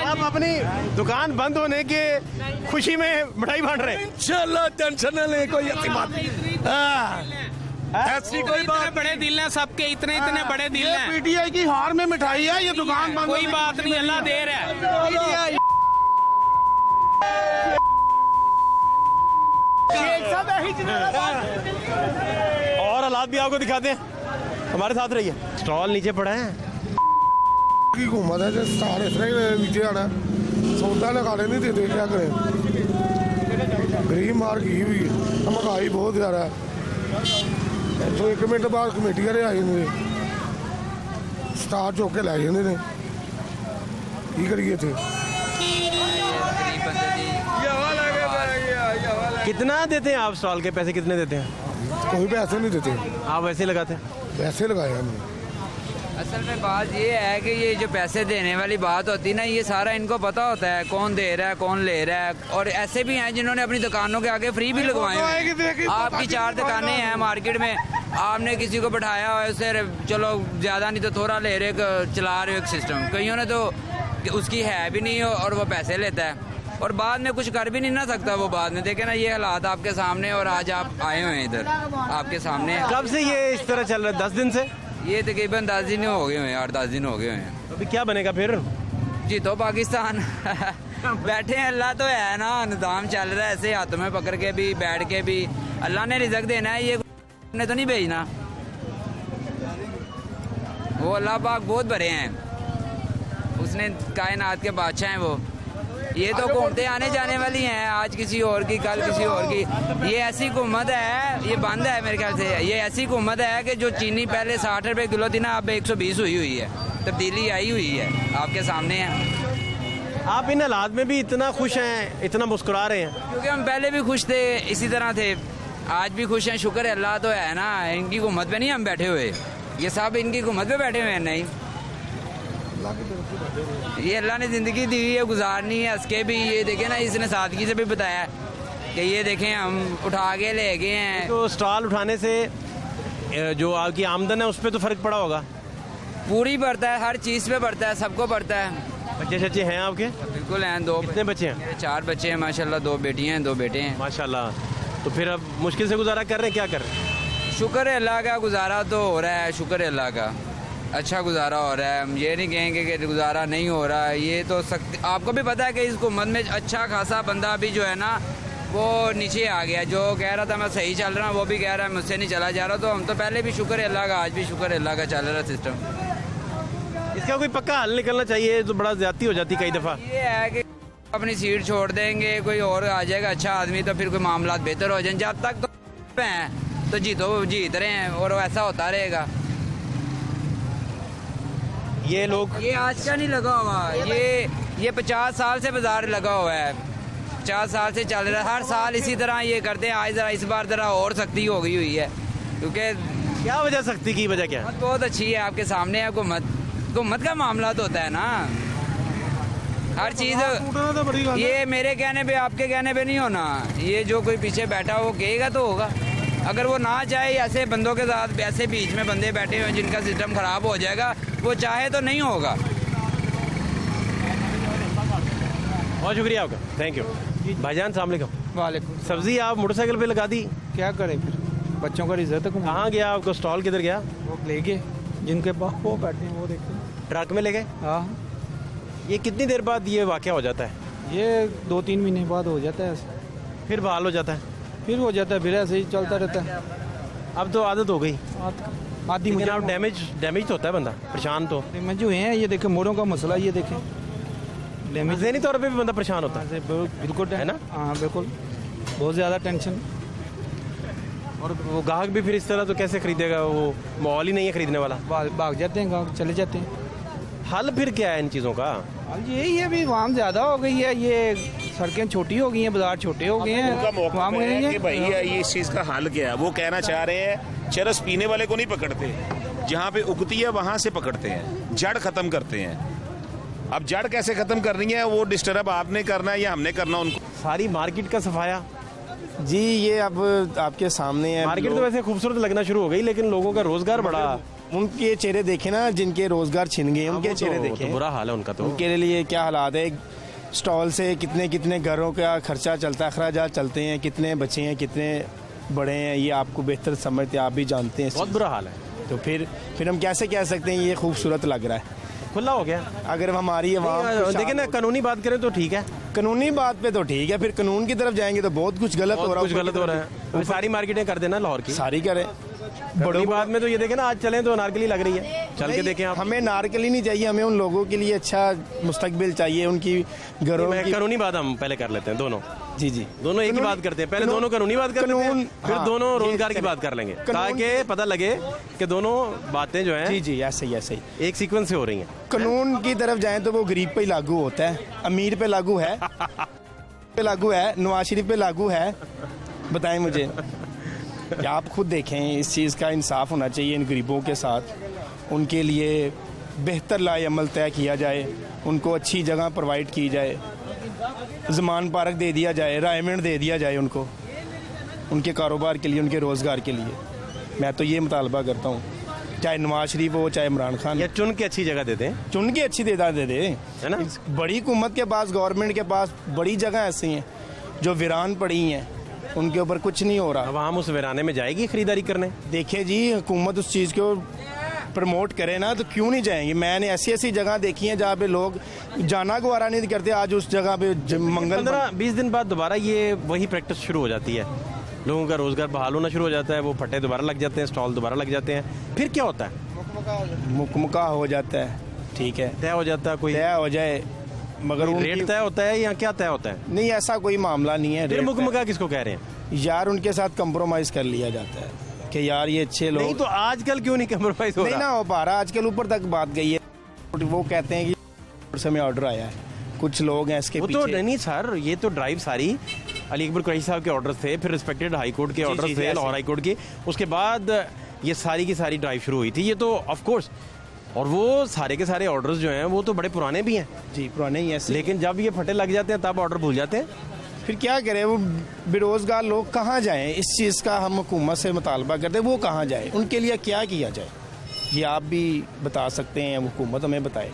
आप अपनी दुकान बंद होने के खुशी में मिठाई बांट रहे हैं। इंशाल्लाह टेंशन न ले, कोई ऐसी बात ऐसी कोई बात। बड़े दिल हैं सबके, इतने बड़े दिल हैं। पीटीआई की हार में मिठाई है, ये दुकान बंद कोई बात नहीं, अल्लाह दे रहा है। और हालात भी आपको दिखाते हैं, हमारे साथ रहिए। स्टॉल नीचे पड़ा है की घूमत है जो स्टार इस तरह नीचे आना सौदा लगाने नहीं देते, क्या करें। गरीब मार की हुई महंगाई बहुत ज़्यादा है। तो 1 मिनट बाद कमेटी वाले आ जाते स्टार चुक के लै जाते हैं, की करिए थे। कितना देते हैं आप? स्टॉल के पैसे कितने देते हैं? कोई पैसे नहीं देते, आप वैसे लगाते हैं? पैसे लगाए हमने। असल में बात ये है कि ये जो पैसे देने वाली बात होती है ना, ये सारा इनको पता होता है कौन दे रहा है कौन ले रहा है। और ऐसे भी हैं जिन्होंने अपनी दुकानों के आगे फ्री भी लगवाए हुए हैं। आपकी 4 दुकानें हैं मार्केट में, आपने किसी को बैठाया हुआ है, उससे चलो ज़्यादा नहीं तो थोड़ा ले रहे, चला रहे हो एक सिस्टम। कईयों ने तो उसकी है भी नहीं और वो पैसे लेता है और बाद में कुछ कर भी नहीं ना सकता वो। बाद में देखे ना ये हालात आपके सामने, और आज आप आए हुए हैं इधर आपके सामने। कब से ये इस तरह चल रहा है? 10 दिन से? ये तकरीबन 10 दिन हो गए हैं, 8-10 दिन हो गए हैं। अभी क्या बनेगा फिर? जी तो पाकिस्तान बैठे हैं, अल्लाह तो है ना, निज़ाम चल रहा है ऐसे हाथों में पकड़ के भी, बैठ के भी। अल्लाह ने रिज़्क़ देना है, ये ने तो नहीं भेजना। वो अल्लाह पाक बहुत बड़े हैं, उसने कायनात के बादशाह हैं वो। ये तो घूमते आने जाने वाली हैं, आज किसी और की, कल किसी और की। ये ऐसी हुकूमत है, ये बंद है मेरे ख्याल से। ये ऐसी हुकूमत है कि जो चीनी पहले 60 रुपये किलो थी ना, अब 120 हुई है। तब्दीली आई हुई है, आपके सामने है। आप इन हालात में भी इतना खुश हैं, इतना मुस्कुरा रहे हैं? क्योंकि हम पहले भी खुश थे, इसी तरह थे, आज भी खुश हैं। शुक्र है अल्लाह तो है ना, इनकी हुकूमत पे नहीं हम बैठे हुए, ये सब इनकी हुकूमत पे बैठे हुए हैं। नहीं, ये अल्लाह ने ज़िंदगी दी हुई है, गुजारनी है हंस के भी। ये देखें ना, इसने सादगी से भी बताया कि ये देखें हम उठा के ले गए हैं। तो स्टॉल उठाने से जो आपकी आमदन है उस पर तो फ़र्क पड़ा होगा? पूरी बढ़ता है, हर चीज़ पे बढ़ता है, सबको बढ़ता है। बच्चे शच्चे हैं आपके? बिल्कुल हैं। 2 कितने बच्चे हैं? मेरे 4 बच्चे हैं माशाल्लाह, 2 बेटियाँ हैं, 2 बेटे हैं माशाल्लाह। तो फिर अब मुश्किल से गुजारा कर रहे हैं, क्या कर रहे हैं? शुक्र है अल्लाह का, गुजारा तो हो रहा है, शुक्र है अल्लाह का। अच्छा गुजारा हो रहा है। हम ये नहीं कहेंगे कि गुजारा नहीं हो रहा है। ये तो आपको भी पता है कि इस हुकूमत में अच्छा खासा बंदा भी जो है ना वो नीचे आ गया। जो कह रहा था मैं सही चल रहा हूँ वो भी कह रहा है मुझसे नहीं चला जा रहा। तो हम तो पहले भी शुक्र है अल्लाह का, आज भी शुक्र है अल्लाह का चल रहा सिस्टम। इसका कोई पक्का हल निकलना चाहिए, तो बड़ा ज्यादती हो जाती कई दफ़ा। ये है कि अपनी सीट छोड़ देंगे, कोई और आ जाएगा अच्छा आदमी, तो फिर कोई मामला बेहतर हो जाए। जब तक तो हैं तो जीत रहे हैं और ऐसा होता रहेगा। ये लोग ये आज का नहीं लगा हुआ, ये 50 साल से बाजार लगा हुआ है, 50 साल से चल रहा है। हर साल इसी तरह ये करते हैं। आज जरा इस बार जरा और सख्ती हो गई हुई है, क्योंकि क्या वजह सख्ती की वजह क्या है? बहुत अच्छी है, आपके सामने है। हुकूमत का मामला तो होता है ना, हर चीज़। ये मेरे कहने पे आपके कहने पे नहीं होना। ये जो कोई पीछे बैठा वो कहेगा तो होगा। अगर वो ना चाहे, ऐसे बंदों के साथ ऐसे बीच में बंदे बैठे हुए हैं जिनका सिस्टम ख़राब हो जाएगा, वो चाहे तो नहीं होगा। बहुत शुक्रिया आपका, थैंक यू। भाईजान सलाम अलैकुम। वालेकुम। सब्जी आप मोटरसाइकिल पे लगा दी, क्या करें फिर, बच्चों का रिजल्ट है। कहाँ गया आपको स्टॉल किधर गया? वो ले गए जिनके पास वो बैठे हैं वो देखते। ट्रक में ले गए? हाँ। ये कितनी देर बाद ये वाक़या हो जाता है? ये 2-3 महीने बाद हो जाता है, फिर बहाल हो जाता है? फिर हो जाता है, फिर ऐसे ही चलता रहता है। अब तो आदत हो गई। आदि लेकिन आप डैमेज तो होता है बंदा, परेशान तो डैमेज हुए हैं। ये देखें मोड़ों का मसला, ये देखें डैमेज। ज़हनी तौर पे भी बंदा परेशान होता है। बिल्कुल है ना। हाँ बिल्कुल, बहुत ज़्यादा टेंशन। और वो ग्राहक भी फिर इस तरह तो कैसे खरीदेगा? वो माहौल ही नहीं है खरीदने वाला। भाग जाते हैं ग्राहक, चले जाते हैं। हल फिर क्या है इन चीज़ों का? यही है, अभी वाम ज़्यादा हो गई है, ये सड़कें छोटी हो गई हैं, बाजार छोटे हो गए हैं। वाम कि भैया ये इस चीज़ का हल क्या है? वो कहना चाह रहे हैं चरस पीने वाले को नहीं पकड़ते, जहाँ पे उगती है वहाँ से पकड़ते हैं, जड़ खत्म करते हैं। अब जड़ कैसे खत्म करनी है वो डिस्टर्ब आपने करना है या हमने करना उनको? सारी मार्केट का सफाया जी, ये अब आपके सामने है। मार्केट तो वैसे खूबसूरत लगना शुरू हो गई, लेकिन लोगों का रोजगार बड़ा। उनके चेहरे देखे ना, जिनके रोजगार छिन गए, उनके चेहरे देखे। बुरा हाल है उनका। तो उनके लिए क्या हालात है? स्टॉल से कितने कितने घरों का खर्चा चलता है, अखराजात चलते हैं, कितने बच्चे हैं, कितने बड़े हैं, ये आपको बेहतर समझते, आप भी जानते हैं। बहुत बुरा हाल है। तो फिर हम कैसे कह सकते हैं ये खूबसूरत लग रहा है? खुला हो गया। अगर हमारी आवाम, देखिए ना, कानूनी बात करें तो ठीक है, कानूनी बात पे तो ठीक है, फिर कानून की तरफ जाएंगे तो बहुत कुछ गलत हो रहा है। सारी मार्केटें कर देना लाहौर की, सारी करें। बड़ी बात में तो ये देखें ना, आज चलें तो अनारकली लग रही है, चल के देखें आप। हमें नारकली नहीं चाहिए, हमें उन लोगों के लिए अच्छा मुस्तकबिल चाहिए, उनकी घरों की। कानूनी बात हम पहले कर लेते हैं दोनों। जी दोनों एक ही बात करते हैं, पहले दोनों कानूनी बात करते हैं, फिर दोनों रोजगार की बात कर लेंगे, ताकि पता लगे कि दोनों बातें जो हैं जी ऐसे ही एक सीक्वेंस से हो रही हैं। कानून की तरफ जाएं तो वो गरीब पे ही लागू होता है, अमीर पे लागू है, लागू है, नवाज शरीफ पे लागू है। बताएं मुझे, आप खुद देखें, इस चीज़ का इंसाफ होना चाहिए इन गरीबों के साथ। उनके लिए बेहतर लाए अमल तय किया जाए, उनको अच्छी जगह प्रोवाइड की जाए, ज़मान पार्क दे दिया जाए, रायमंड दे दिया जाए उनको, उनके कारोबार के लिए, उनके रोज़गार के लिए। मैं तो ये मुतालबा करता हूँ, चाहे नवाज शरीफ हो चाहे इमरान खान, या चुन के अच्छी जगह दे दें, चुन के अच्छी दे दे है ना। बड़ी हुकूमत के पास, गवर्नमेंट के पास बड़ी जगह ऐसी हैं जो वीरान पड़ी हैं, उनके ऊपर कुछ नहीं हो रहा। अब हम उस वीराने में जाएगी खरीदारी करने? देखिए जी, हुकूमत उस चीज़ को प्रमोट करे ना, तो क्यों नहीं जाएंगे? मैंने ऐसी जगह देखी है जहाँ पे लोग जाना गवारा नहीं करते। आज उस जगह पे मंगल 15-20 दिन बाद दोबारा ये वही प्रैक्टिस शुरू हो जाती है, लोगों का रोजगार बहाल होना शुरू हो जाता है, वो फटे दोबारा लग जाते हैं, स्टॉल दोबारा लग जाते हैं, फिर क्या होता है? मुकमुका हो जाता है, ठीक है, तय हो जाता है, कोई तय हो जाए, मगर रेट तय होता है या क्या तय होता है? नहीं, ऐसा कोई मामला नहीं है। फिर मुकमुका किसको कह रहे हैं? यार उनके साथ कंप्रोमाइज कर लिया जाता है कि यार ये अच्छे लोग। नहीं तो आजकल क्यों नहीं कंप्रोमाइज हो रहा? नहीं ना हो पा रहा, आजकल ऊपर तक बात गई है। वो कहते हैं कि समय ऑर्डर आया है, कुछ लोग हैं इसके पीछे। तो नहीं सर, ये तो ड्राइव सारी अली अकबर कुरैशी साहब के ऑर्डर थे, फिर रिस्पेक्टेड हाई कोर्ट के ऑर्डर थे, लाहौर हाई कोर्ट के, उसके बाद ये सारी की सारी ड्राइव शुरू हुई थी। ये तो ऑफ कोर्स, और वो सारे के सारे ऑर्डर्स जो हैं वो तो बड़े पुराने भी हैं। जी पुराने ही हैं, लेकिन जब ये फटे लग जाते हैं तब ऑर्डर भूल जाते हैं। फिर क्या करें? वो बेरोजगार लोग कहाँ जाएं? इस चीज़ का हम हुकूमत से मुतालबा करते हैं, वो कहाँ जाए? उनके लिए क्या किया जाए? ये आप भी बता सकते हैं, हुकूमत हमें बताए,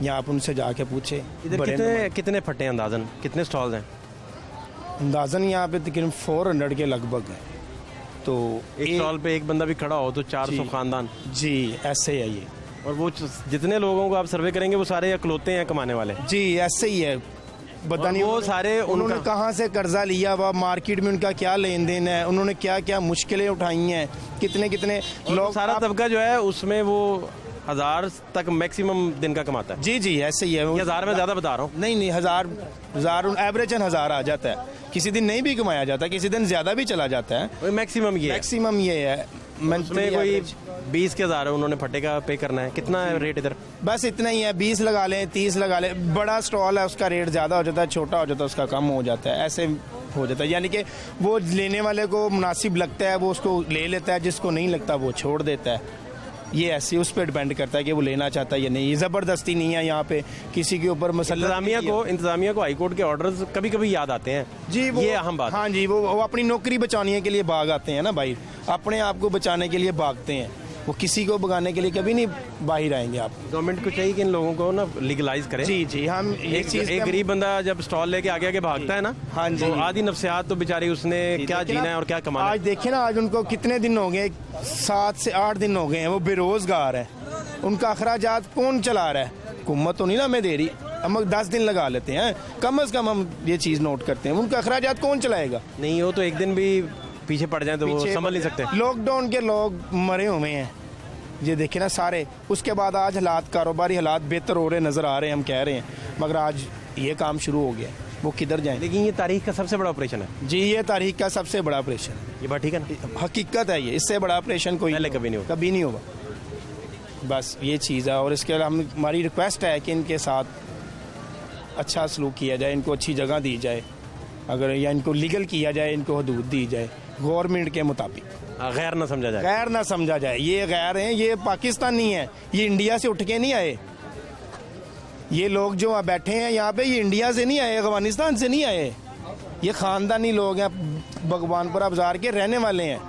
या आप उनसे जाके पूछे। इधर कितने फटे हैं अंदाजन, कितने स्टॉल्स हैं? अंदाजन यहाँ पे तकरीबन 400 के लगभग है। तो एक स्टॉल पे एक बंदा भी खड़ा हो तो 400 खानदान। जी ऐसे है ये। और वो जितने लोगों को आप सर्वे करेंगे वो सारे अकलौते हैं कमाने वाले। जी ऐसे ही है, पता नहीं वो सारे उन्होंने कहाँ से कर्जा लिया हुआ, मार्केट में उनका क्या लेन देन है, उन्होंने क्या क्या मुश्किलें उठाई हैं, कितने कितने लोग। सारा तबका जो है उसमें वो 1000 तक मैक्सिमम दिन का कमाता है। जी जी ऐसे ही है। 1000 में ज़्यादा बता रहा हूँ। नहीं 1000 एवरेज 1000 आ जाता है, किसी दिन नहीं भी कमाया जाता, किसी दिन ज़्यादा भी चला जाता है। मैक्सिमम ये है। उसमें कोई 20 के 1000 है, उन्होंने फटे का पे करना है। कितना है रेट इधर? बस इतना ही है, 20 लगा लें, 30 लगा लें। बड़ा स्टॉल है उसका रेट ज़्यादा हो जाता है, छोटा हो जाता है उसका कम हो जाता है, ऐसे हो जाता है। यानी कि वो लेने वाले को मुनासिब लगता है वो उसको ले लेता है, जिसको नहीं लगता वो छोड़ देता है। ये ऐसे उस पर डिपेंड करता है कि वो लेना चाहता है या नहीं। ज़बरदस्ती नहीं है यहाँ पे किसी के ऊपर। इंतजामिया को हाईकोर्ट के ऑर्डर्स कभी कभी याद आते हैं जी, वो ये अहम बात। हाँ जी, वो अपनी नौकरी बचाने के लिए भाग आते हैं ना भाई, अपने आप को बचाने के लिए भागते हैं, वो किसी को भगाने के लिए कभी नहीं बाहर आएंगे। आप गवर्नमेंट को चाहिए कि इन लोगों को ना लीगलाइज करें। जी जी, हम एक गरीब बंदा जब स्टॉल लेके आगे आगे भागता है ना, हाँ जी, तो आधी नफ्सियात तो बेचारी उसने क्या जीना है और क्या कमाना है। आज देखिए ना, आज उनको कितने दिन हो गए, 7 से 8 दिन हो गए हैं, वो बेरोजगार है। उनका अखराजात कौन चला रहा है? हुकूमत तो नहीं ना हमें दे रही। हम 10 दिन लगा लेते हैं कम से कम, हम ये चीज़ नोट करते हैं। उनका अखराजात कौन चलाएगा? नहीं, वो तो एक दिन भी पीछे पड़ जाए तो वो समझ नहीं सकते। लॉकडाउन के लोग मरे हुए हैं, ये देखे ना सारे। उसके बाद आज हालात, कारोबारी हालात बेहतर हो रहे नज़र आ रहे हैं, हम कह रहे हैं, मगर आज ये काम शुरू हो गया, वो किधर जाए? लेकिन ये तारीख का सबसे बड़ा ऑपरेशन है। जी, ये तारीख का सबसे बड़ा ऑपरेशन है। ये बात ठीक है ना? हकीकत है, ये इससे बड़ा ऑपरेशन कोई पहले कभी नहीं होगा। बस ये चीज़ है। और इसके अलावा हमारी रिक्वेस्ट है कि इनके साथ अच्छा सलूक किया जाए, इनको अच्छी जगह दी जाए, अगर या इनको लीगल किया जाए, इनको हदूद दी जाए गवर्नमेंट के मुताबिक। गैर ना समझा जाए, गैर ना समझा जाए। ये गैर हैं, ये पाकिस्तानी है, ये इंडिया से उठ के नहीं आए। ये लोग जो बैठे हैं यहाँ पे, ये इंडिया से नहीं आए, अफगानिस्तान से नहीं आए, ये ख़ानदानी लोग हैं, भगवानपुरा बाजार के रहने वाले हैं।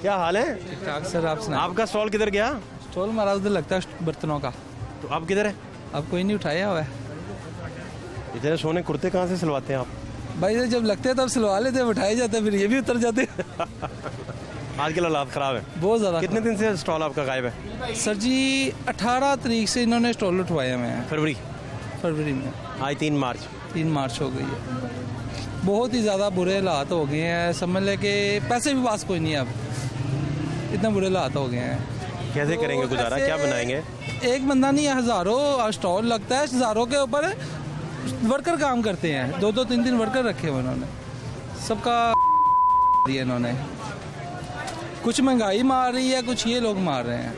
क्या हाल है? ठीक ठाक सर, आप सुनाएं। आपका स्टॉल किधर गया? स्टॉल हमारा उधर लगता है बर्तनों का। तो आप किधर है? अब कोई नहीं उठाया हुआ है। इतने सोने कुर्ते कहाँ से सिलवाते हैं आप? भाई जब लगते हैं तब सिलवा लेते हैं, उठाए जाते हैं, फिर ये भी उतर जाते हैं। आजकल हालात ख़राब है बहुत ज़्यादा। कितने दिन से स्टॉल आपका गायब है? सर जी 18 तारीख से इन्होंने स्टॉल उठवाया में। फरवरी में। आज 3 मार्च हो गई है। बहुत ही ज़्यादा बुरे हालात हो गए हैं, समझ ले कि पैसे भी पास कोई नहीं है अब, इतना बुरे हालात हो गए हैं। कैसे करेंगे गुजारा, क्या बनाएंगे? एक बंदा नहीं, हज़ारों स्टॉल लगता है, हज़ारों के ऊपर वर्कर काम करते हैं, 2-2 3-3 वर्कर रखे हुए उन्होंने, सबका दिया इन्होंने। कुछ महंगाई मार रही है, कुछ ये लोग मार रहे हैं।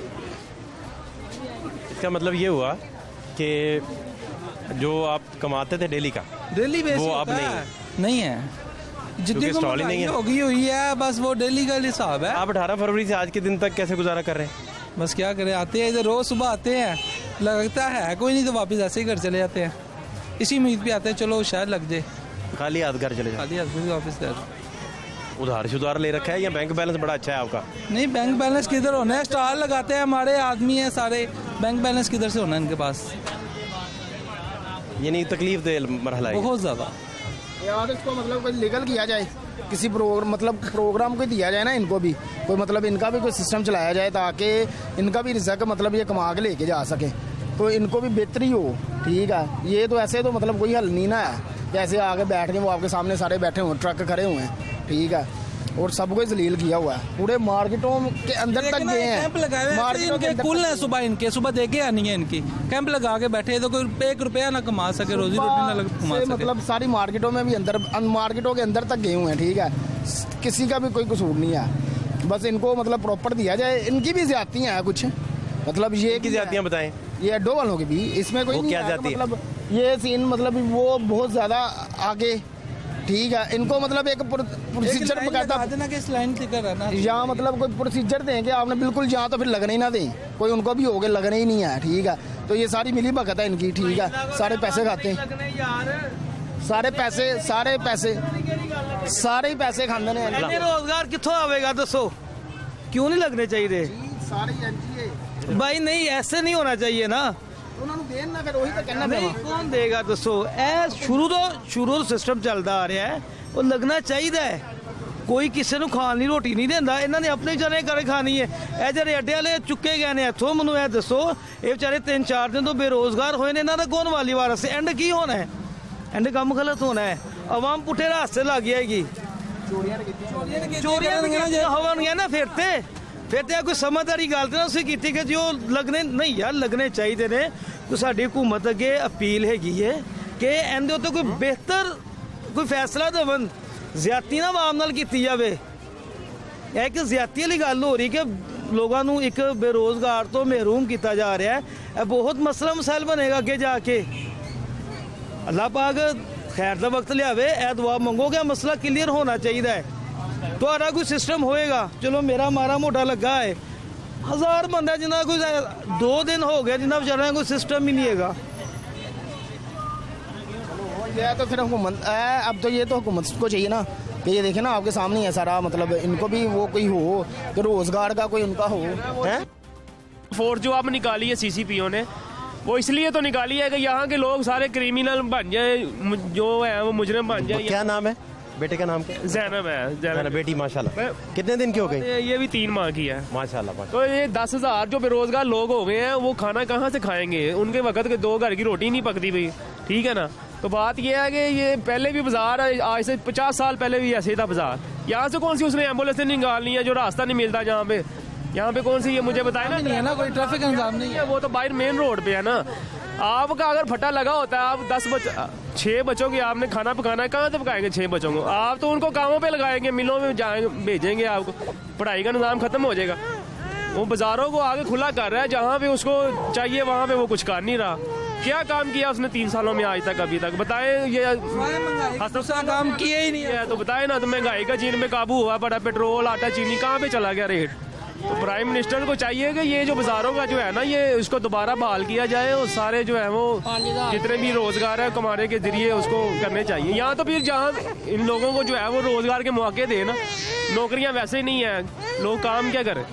इसका मतलब ये हुआ कि जो आप कमाते थे डेली का, डेली बेस वो अब नहीं है, जितनी स्टॉल ही नहीं है, होगी हुई है, बस वो डेली का हिसाब है। आप 18 फरवरी से आज के दिन तक कैसे गुजारा कर रहे हैं? बस क्या करें, आते हैं इधर, रोज सुबह आते हैं, लगता है कोई नहीं तो वापस ऐसे ही घर चले जाते हैं, इसी उम्मीद पे आते हैं चलो शायद लग जाए, खाली हाथ घर चले जाते। खाली हाथ वापस घर। उधार ले रखा है या बैंक बैलेंस बड़ा अच्छा है आपका? नहीं, बैंक बैलेंस किधर होना है, स्टॉल लगाते हैं, हमारे आदमी हैं सारे, बैंक बैलेंस किधर से होना है इनके पास? ये नहीं, तकलीफ दे मरहला है बहुत ज़्यादा। यार इसको मतलब लीगल किया जाए, किसी प्रोग्राम को दिया जाए ना, इनको भी कोई मतलब इनका भी कोई सिस्टम चलाया जाए ताकि इनका भी रिजल्ट मतलब ये कमा के लेके जा सके, तो इनको भी बेहतरी हो। ठीक है, ये तो ऐसे तो मतलब कोई हल नहीं ना है, जैसे आगे बैठ गए, वो आपके सामने सारे बैठे हुए, ट्रक खड़े हुए हैं, ठीक है, और सबको जलील किया हुआ है, पूरे मार्केटों के अंदर तक गए हैं, कैंप लगाए हुए कुल है, सुबह देखे आनी है इनकी, कैंप लगा के बैठे, तो कोई 1 रुपया ना कमा सके, रोजी रोटी ना कमा सके। मतलब सारी मार्केटों में भी अंदर, मार्केटों के अंदर तक गए हुए हैं, ठीक है, किसी का भी कोई कसूर नहीं है, बस इनको मतलब प्रॉपर दिया जाए। इनकी भी ज्यादतियाँ हैं कुछ, मतलब ये की ज्यादतियाँ बताएं, ये अड्डों वालों की भी, इसमें कोई क्या जाती है? मतलब ये सीन मतलब वो बहुत ज्यादा आगे, ठीक है, इनको मतलब एक प्रोसीजर बकायदा यहाँ मतलब कोई प्रोसीजर दें कि आपने बिल्कुल यहाँ तो फिर लगने ही ना दें, कोई उनको भी हो गए लगने ही नहीं है, ठीक है, तो ये सारी मिली भगत है इनकी, ठीक है, सारे पैसे खाते हैं, सारे ही पैसे खाते हैं। रोजगार कितों आवेगा दसो, क्यों नहीं लगने चाहिए? सारे भाई नहीं, ऐसे नहीं होना चाहिए ना, ਉਹਨਾਂ ਨੂੰ ਦੇਣ ਨਾ ਫਿਰ ਉਹੀ ਤਾਂ ਕਹਿਣਾ ਨਹੀਂ ਕੌਣ ਦੇਗਾ ਦੱਸੋ ਇਹ ਸ਼ੁਰੂ ਤੋਂ ਸਿਸਟਮ ਚੱਲਦਾ ਆ ਰਿਹਾ ਹੈ ਉਹ ਲੱਗਣਾ ਚਾਹੀਦਾ ਹੈ ਕੋਈ ਕਿਸੇ ਨੂੰ ਖਾਣ ਲਈ ਰੋਟੀ ਨਹੀਂ ਦਿੰਦਾ ਇਹਨਾਂ ਨੇ ਆਪਣੇ ਵਿਚਾਰੇ ਘਰੇ ਖਾਣੀ ਹੈ ਇਹ ਜਿਹੜੇ ਅੱਡੇ ਵਾਲੇ ਚੁੱਕੇ ਗਏ ਨੇ ਇੱਥੋਂ ਮੈਨੂੰ ਇਹ ਦੱਸੋ ਇਹ ਵਿਚਾਰੇ 3-4 ਦਿਨ ਤੋਂ ਬੇਰੋਜ਼ਗਾਰ ਹੋਏ ਨੇ ਇਹਨਾਂ ਦਾ ਕੌਣ ਵਾਲੀ ਵਾਰਸ ਐਂਡ ਕੀ ਹੋਣਾ ਹੈ ਐਂਡ ਕੰਮ ਗਲਤ ਹੋਣਾ ਹੈ ਆਵਾਮ ਪੁੱਠੇ ਰਾਸਤੇ ਲੱਗ ਜਾਏਗੀ ਚੋਰੀਆਂ ਹੋਣਗੀਆਂ ਨਾ ਫਿਰ ਤੇ ਕੋਈ ਸਮਝਦਾਰੀ ਗੱਲ ਤੇ ਨਾ ਤੁਸੀਂ ਕੀਤੀ ਕਿ ਜੋ ਲੱਗਣੇ ਨਹੀਂ ਯਾਰ ਲੱਗਣੇ ਚਾਹੀਦੇ ਨੇ ਕੋਈ ਸਾਡੀ ਹਕੂਮਤ ਅੱਗੇ ਅਪੀਲ ਹੈਗੀ ਹੈ ਕਿ ਇਹਦੇ ਉੱਤੇ ਕੋਈ ਬਿਹਤਰ ਕੋਈ ਫੈਸਲਾ ਦੇਵਣ ਜ਼ਿਆਦਤੀ ਨਾ ਆਵਾਮ ਨਾਲ ਕੀਤੀ ਜਾਵੇ ਇਹ ਇੱਕ ਜ਼ਿਆਦਤੀ ਵਾਲੀ ਗੱਲ ਹੋ ਰਹੀ ਕਿ ਲੋਕਾਂ ਨੂੰ ਇੱਕ ਬੇਰੋਜ਼ਗਾਰ ਤੋਂ ਮਹਿਰੂਮ ਕੀਤਾ ਜਾ ਰਿਹਾ ਹੈ ਇਹ ਬਹੁਤ ਮਸਲਾ ਮਸਾਇਲ ਬਣੇਗਾ ਅੱਗੇ ਜਾ ਕੇ ਅੱਲਾਹ ਪਾਕ ਖੈਰ ਦਾ ਵਕਤ ਲਿਆਵੇ ਇਹ ਦੁਆ ਮੰਗੋ ਕਿ ਮਸਲਾ ਕਲੀਅਰ ਹੋਣਾ ਚਾਹੀਦਾ ਹੈ ਤੁਹਾਡਾ ਕੋਈ ਸਿਸਟਮ ਹੋਏਗਾ ਚਲੋ ਮੇਰਾ ਮਾਰਾ ਮੋਟਾ ਲੱਗਾ ਹੈ 1000 ਬੰਦਾ ਜਿਨ੍ਹਾਂ ਕੋਈ 2 दिन हो गए जिन्हें बेचारा कोई सिस्टम ही नहीं है ये तो फिर हुकूमत अब तो ये तो हुकूमत को चाहिए ना कि ये देखे ना आपके सामने है सारा मतलब इनको भी वो कोई हो कि रोजगार का कोई उनका हो है। फोर्स जो आप निकाली है सीसीपीओ ने वो इसलिए तो निकाली है कि यहाँ के लोग सारे क्रिमिनल बन जाए जो है वो मुजरिम बन जाए। क्या नाम है बेटे का नाम क्या? जैनब है जैनब बेटी माशाल्लाह कितने दिन की हो गई? ये भी 3 माह की है माशाल्लाह। तो ये 10,000 जो बेरोजगार लोग हो गए हैं वो खाना कहाँ से खाएंगे उनके वक्त के 2 घर की रोटी नहीं पकती भाई ठीक है ना। तो बात ये है कि ये पहले भी बाजार आज से 50 साल पहले भी ऐसे था बाजार यहाँ से कौन सी उसने एम्बुलेंस निकालनी है जो रास्ता नहीं मिलता जहाँ पे यहाँ पे कौन सी ये मुझे बताए ना नहीं है ना कोई ट्रैफिक का इंतजाम नहीं है वो तो बाहर मेन रोड पे है ना। आपका अगर फटा लगा होता है आप 6 बच्चों की आपने खाना पकाना है कहाँ से पकाएंगे 6 बच्चों को आप तो उनको कामों पे लगाएंगे मिलों में जाएंगे भेजेंगे आपको पढ़ाई का निज़ाम खत्म हो जाएगा। वो बाजारों को आगे खुला कर रहा है जहाँ पे उसको चाहिए वहाँ पे वो कुछ कर नहीं रहा। क्या काम किया उसने 3 सालों में आज तक अभी तक बताए ये काम किया ही नहीं है तो बताए ना। तो महंगाई का चीन में काबू हुआ पड़ा पेट्रोल आटा चीनी कहाँ पे चला गया रेट। तो प्राइम मिनिस्टर को चाहिए कि ये जो बाजारों का जो है ना ये इसको दोबारा बहाल किया जाए और सारे जो है वो जितने भी रोजगार है कमाने के जरिए उसको करने चाहिए। यहाँ तो फिर जहाँ इन लोगों को जो है वो रोजगार के मौके दे ना नौकरियाँ वैसे ही नहीं है लोग काम क्या करें।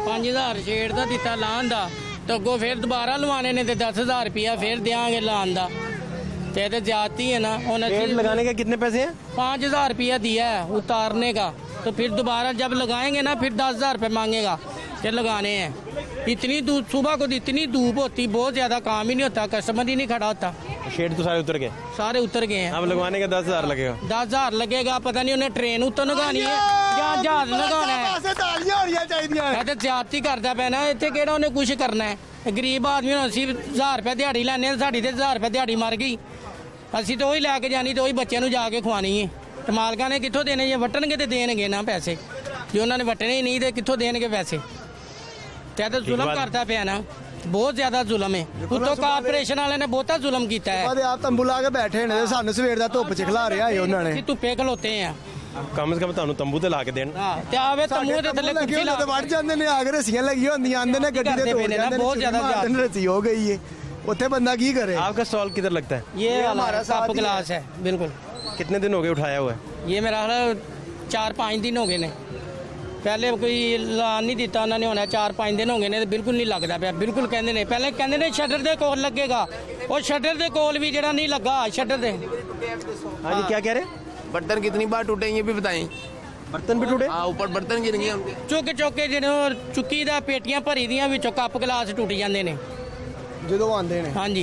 5000 छेड़ का दिता लान का तो अगो फिर दोबारा लवाने ने 10,000 रुपया फिर देंगे लान का तो ज्यादती है ना। लगाने के कितने पैसे हैं? 5,000 रुपया दिया है उतारने का तो फिर दोबारा जब लगाएंगे ना फिर 10,000 रुपये मांगेगा कि लगाने हैं। इतनी धूप सुबह को इतनी धूप होती बहुत ज्यादा काम ही नहीं होता कस्टमर ही नहीं खड़ा होता। शेड तो सारे उतर गए उतर गए हैं। अब लगवाने का 10,000 लगेगा 10,000 लगेगा पता नहीं उन्हें ट्रेन उत्तर लगानी है या जहाज लगाना है तो ज्यादती करता पैना इतने केड़ा उन्हें कुछ करना है। गरीब आदमी 80,000 रुपये दिहाड़ी लैने साड़ी 1000 रुपये दिहाड़ी मर गई असी तो वही लैके जानी तो वही बच्चों जाके खुआनी है। तो मालका ने कितों देने जे वटनगे तो देंगे ना पैसे जो उन्होंने वटने ही नहीं तो कितों देंगे पैसे। तो जुलम करता पे ना बहुत ज्यादा जुलम है उतो कारपोरेशन वाले ने बहुता जुलम किया है। आप तंबू ला के बैठे ने सानू सवेर दा धुप च खिला रहा है उन्होंने धुप्पे खलोते हैं कम से कम ਤੁਹਾਨੂੰ ਤੰਬੂ ਤੇ ਲਾ ਕੇ ਦੇਣ ਤੇ ਆਵੇ ਤੰਬੂ ਦੇ ਥੱਲੇ ਕੁਰਸੀ ਲਾ ਕੇ ਵੜ ਜਾਂਦੇ ਨੇ ਆ ਕੇ ਰਸੀਆਂ ਲੱਗੀਆਂ ਹੁੰਦੀਆਂ ਆਂਦੇ ਨੇ ਗੱਡੀ ਦੇ ਤੋੜ ਜਾਂਦੇ ਨੇ ਬਹੁਤ ਜ਼ਿਆਦਾ ਰਸੀ ਹੋ ਗਈ ਹੈ ਉੱਥੇ ਬੰਦਾ ਕੀ करे। आपका स्टॉल किधर लगता है? ये हमारा कप गिलास है बिल्कुल। कितने दिन हो गए उठाया हुआ है? ये मेरा 4-5 दिन हो गए ने पहले कोई लान नहीं दिता उन्होंने होना 4-5 दिन हो गए ने बिल्कुल नहीं लगता पाया बिल्कुल कहते ने पहले कहते ने शटर दे कोल लगेगा और शटर दे कोल भी जरा नहीं लगा शटर दे। हाँ जी क्या कह रहे? बर्तन कितनी बार टूटे ये भी बताएं। बर्तन भी टूटे? हाँ ऊपर बर्तन गिर गए उनके चौके चौके जो चुक्की दा पेटियां भरी दियां विचों कप गिलास टूट जाते ने ਜਦੋਂ ਆਂਦੇ ਨੇ। हाँ जी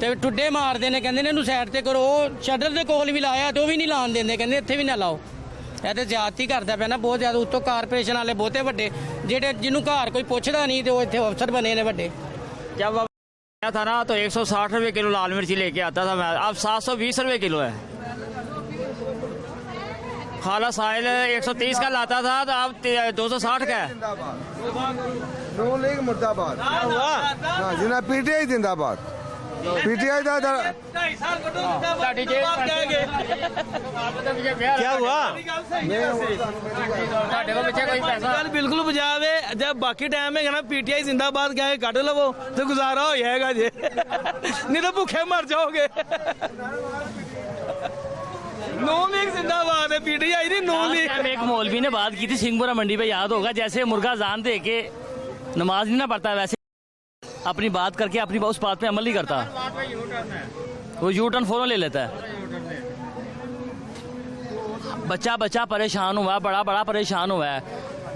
ਤੇ ਟੁੱਡੇ ਮਾਰਦੇ ਨੇ ਕਹਿੰਦੇ ਨੇ ਇਹਨੂੰ ਸਾਈਡ ਤੇ ਕਰੋ ਸ਼ਟਰ ਦੇ ਕੋਲ ਵੀ ਲਾਇਆ ਤੇ ਉਹ ਵੀ ਨਹੀਂ ਲਾਣ ਦਿੰਦੇ ਕਹਿੰਦੇ ਇੱਥੇ ਵੀ ਨਾ ਲਾਓ। ਇਹ ਤੇ ਜ਼ਿਆਦਤੀ ਕਰਦਾ ਪਿਆ ਨਾ ਬਹੁਤ ਜ਼ਿਆਦਾ ਉੱਤੋਂ ਕਾਰਪੋਰੇਸ਼ਨ ਵਾਲੇ ਬਹੁਤੇ ਵੱਡੇ ਜਿਹੜੇ ਜਿਹਨੂੰ ਘਰ ਕੋਈ ਪੁੱਛਦਾ ਨਹੀਂ ਤੇ ਉਹ ਇੱਥੇ ਅਫਸਰ बने ने ਵੱਡੇ। जब आया था ना तो 160 रुपये किलो लाल मिर्ची लेके आता था मैं अब 720 रुपये किलो है। खाला साहिल 130 का लाता था तो अब 260 का है। नो लीग मुर्दाबाद जिन्हें पीटीआई जिंदाबाद पीटीआई क्या हुआ? बिल्कुल पंजाब है जब बाकी टाइम है ना पीटीआई जिंदाबाद क्या है कट लवो तो गुजारा हो जाएगा जी नहीं तो भूखे मर जाओगे। नो लीग जिंदाबाद है पीटीआई नहीं नो लीग। एक मौलवी ने बात की थी सिंहपुरा मंडी पे याद होगा जैसे मुर्गा जान दे के नमाज नहीं ना पढ़ता वैसे अपनी बात करके अपनी उस बात पे अमल नहीं करता, वो यू टर्न फौरन ले लेता है। बच्चा बच्चा परेशान हुआ है, बड़ा बड़ा परेशान हुआ है।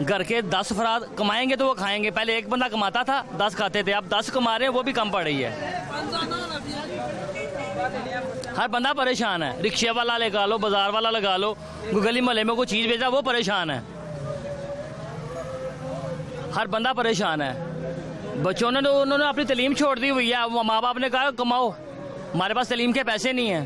घर के 10 अफराद कमाएंगे तो वो खाएंगे, पहले एक बंदा कमाता था 10 खाते थे, अब 10 कमा रहे हैं वो भी कम पड़ रही है। हर बंदा परेशान है, रिक्शे वाला लगा लो, बाजार वाला लगा लो, गली मोहल्ले में कोई चीज़ बेचा वो परेशान है, हर बंदा परेशान है। बच्चों ने तो उन्होंने अपनी तालीम छोड़ दी हुई है, माँ बाप ने कहा कमाओ, हमारे पास तालीम के पैसे नहीं हैं।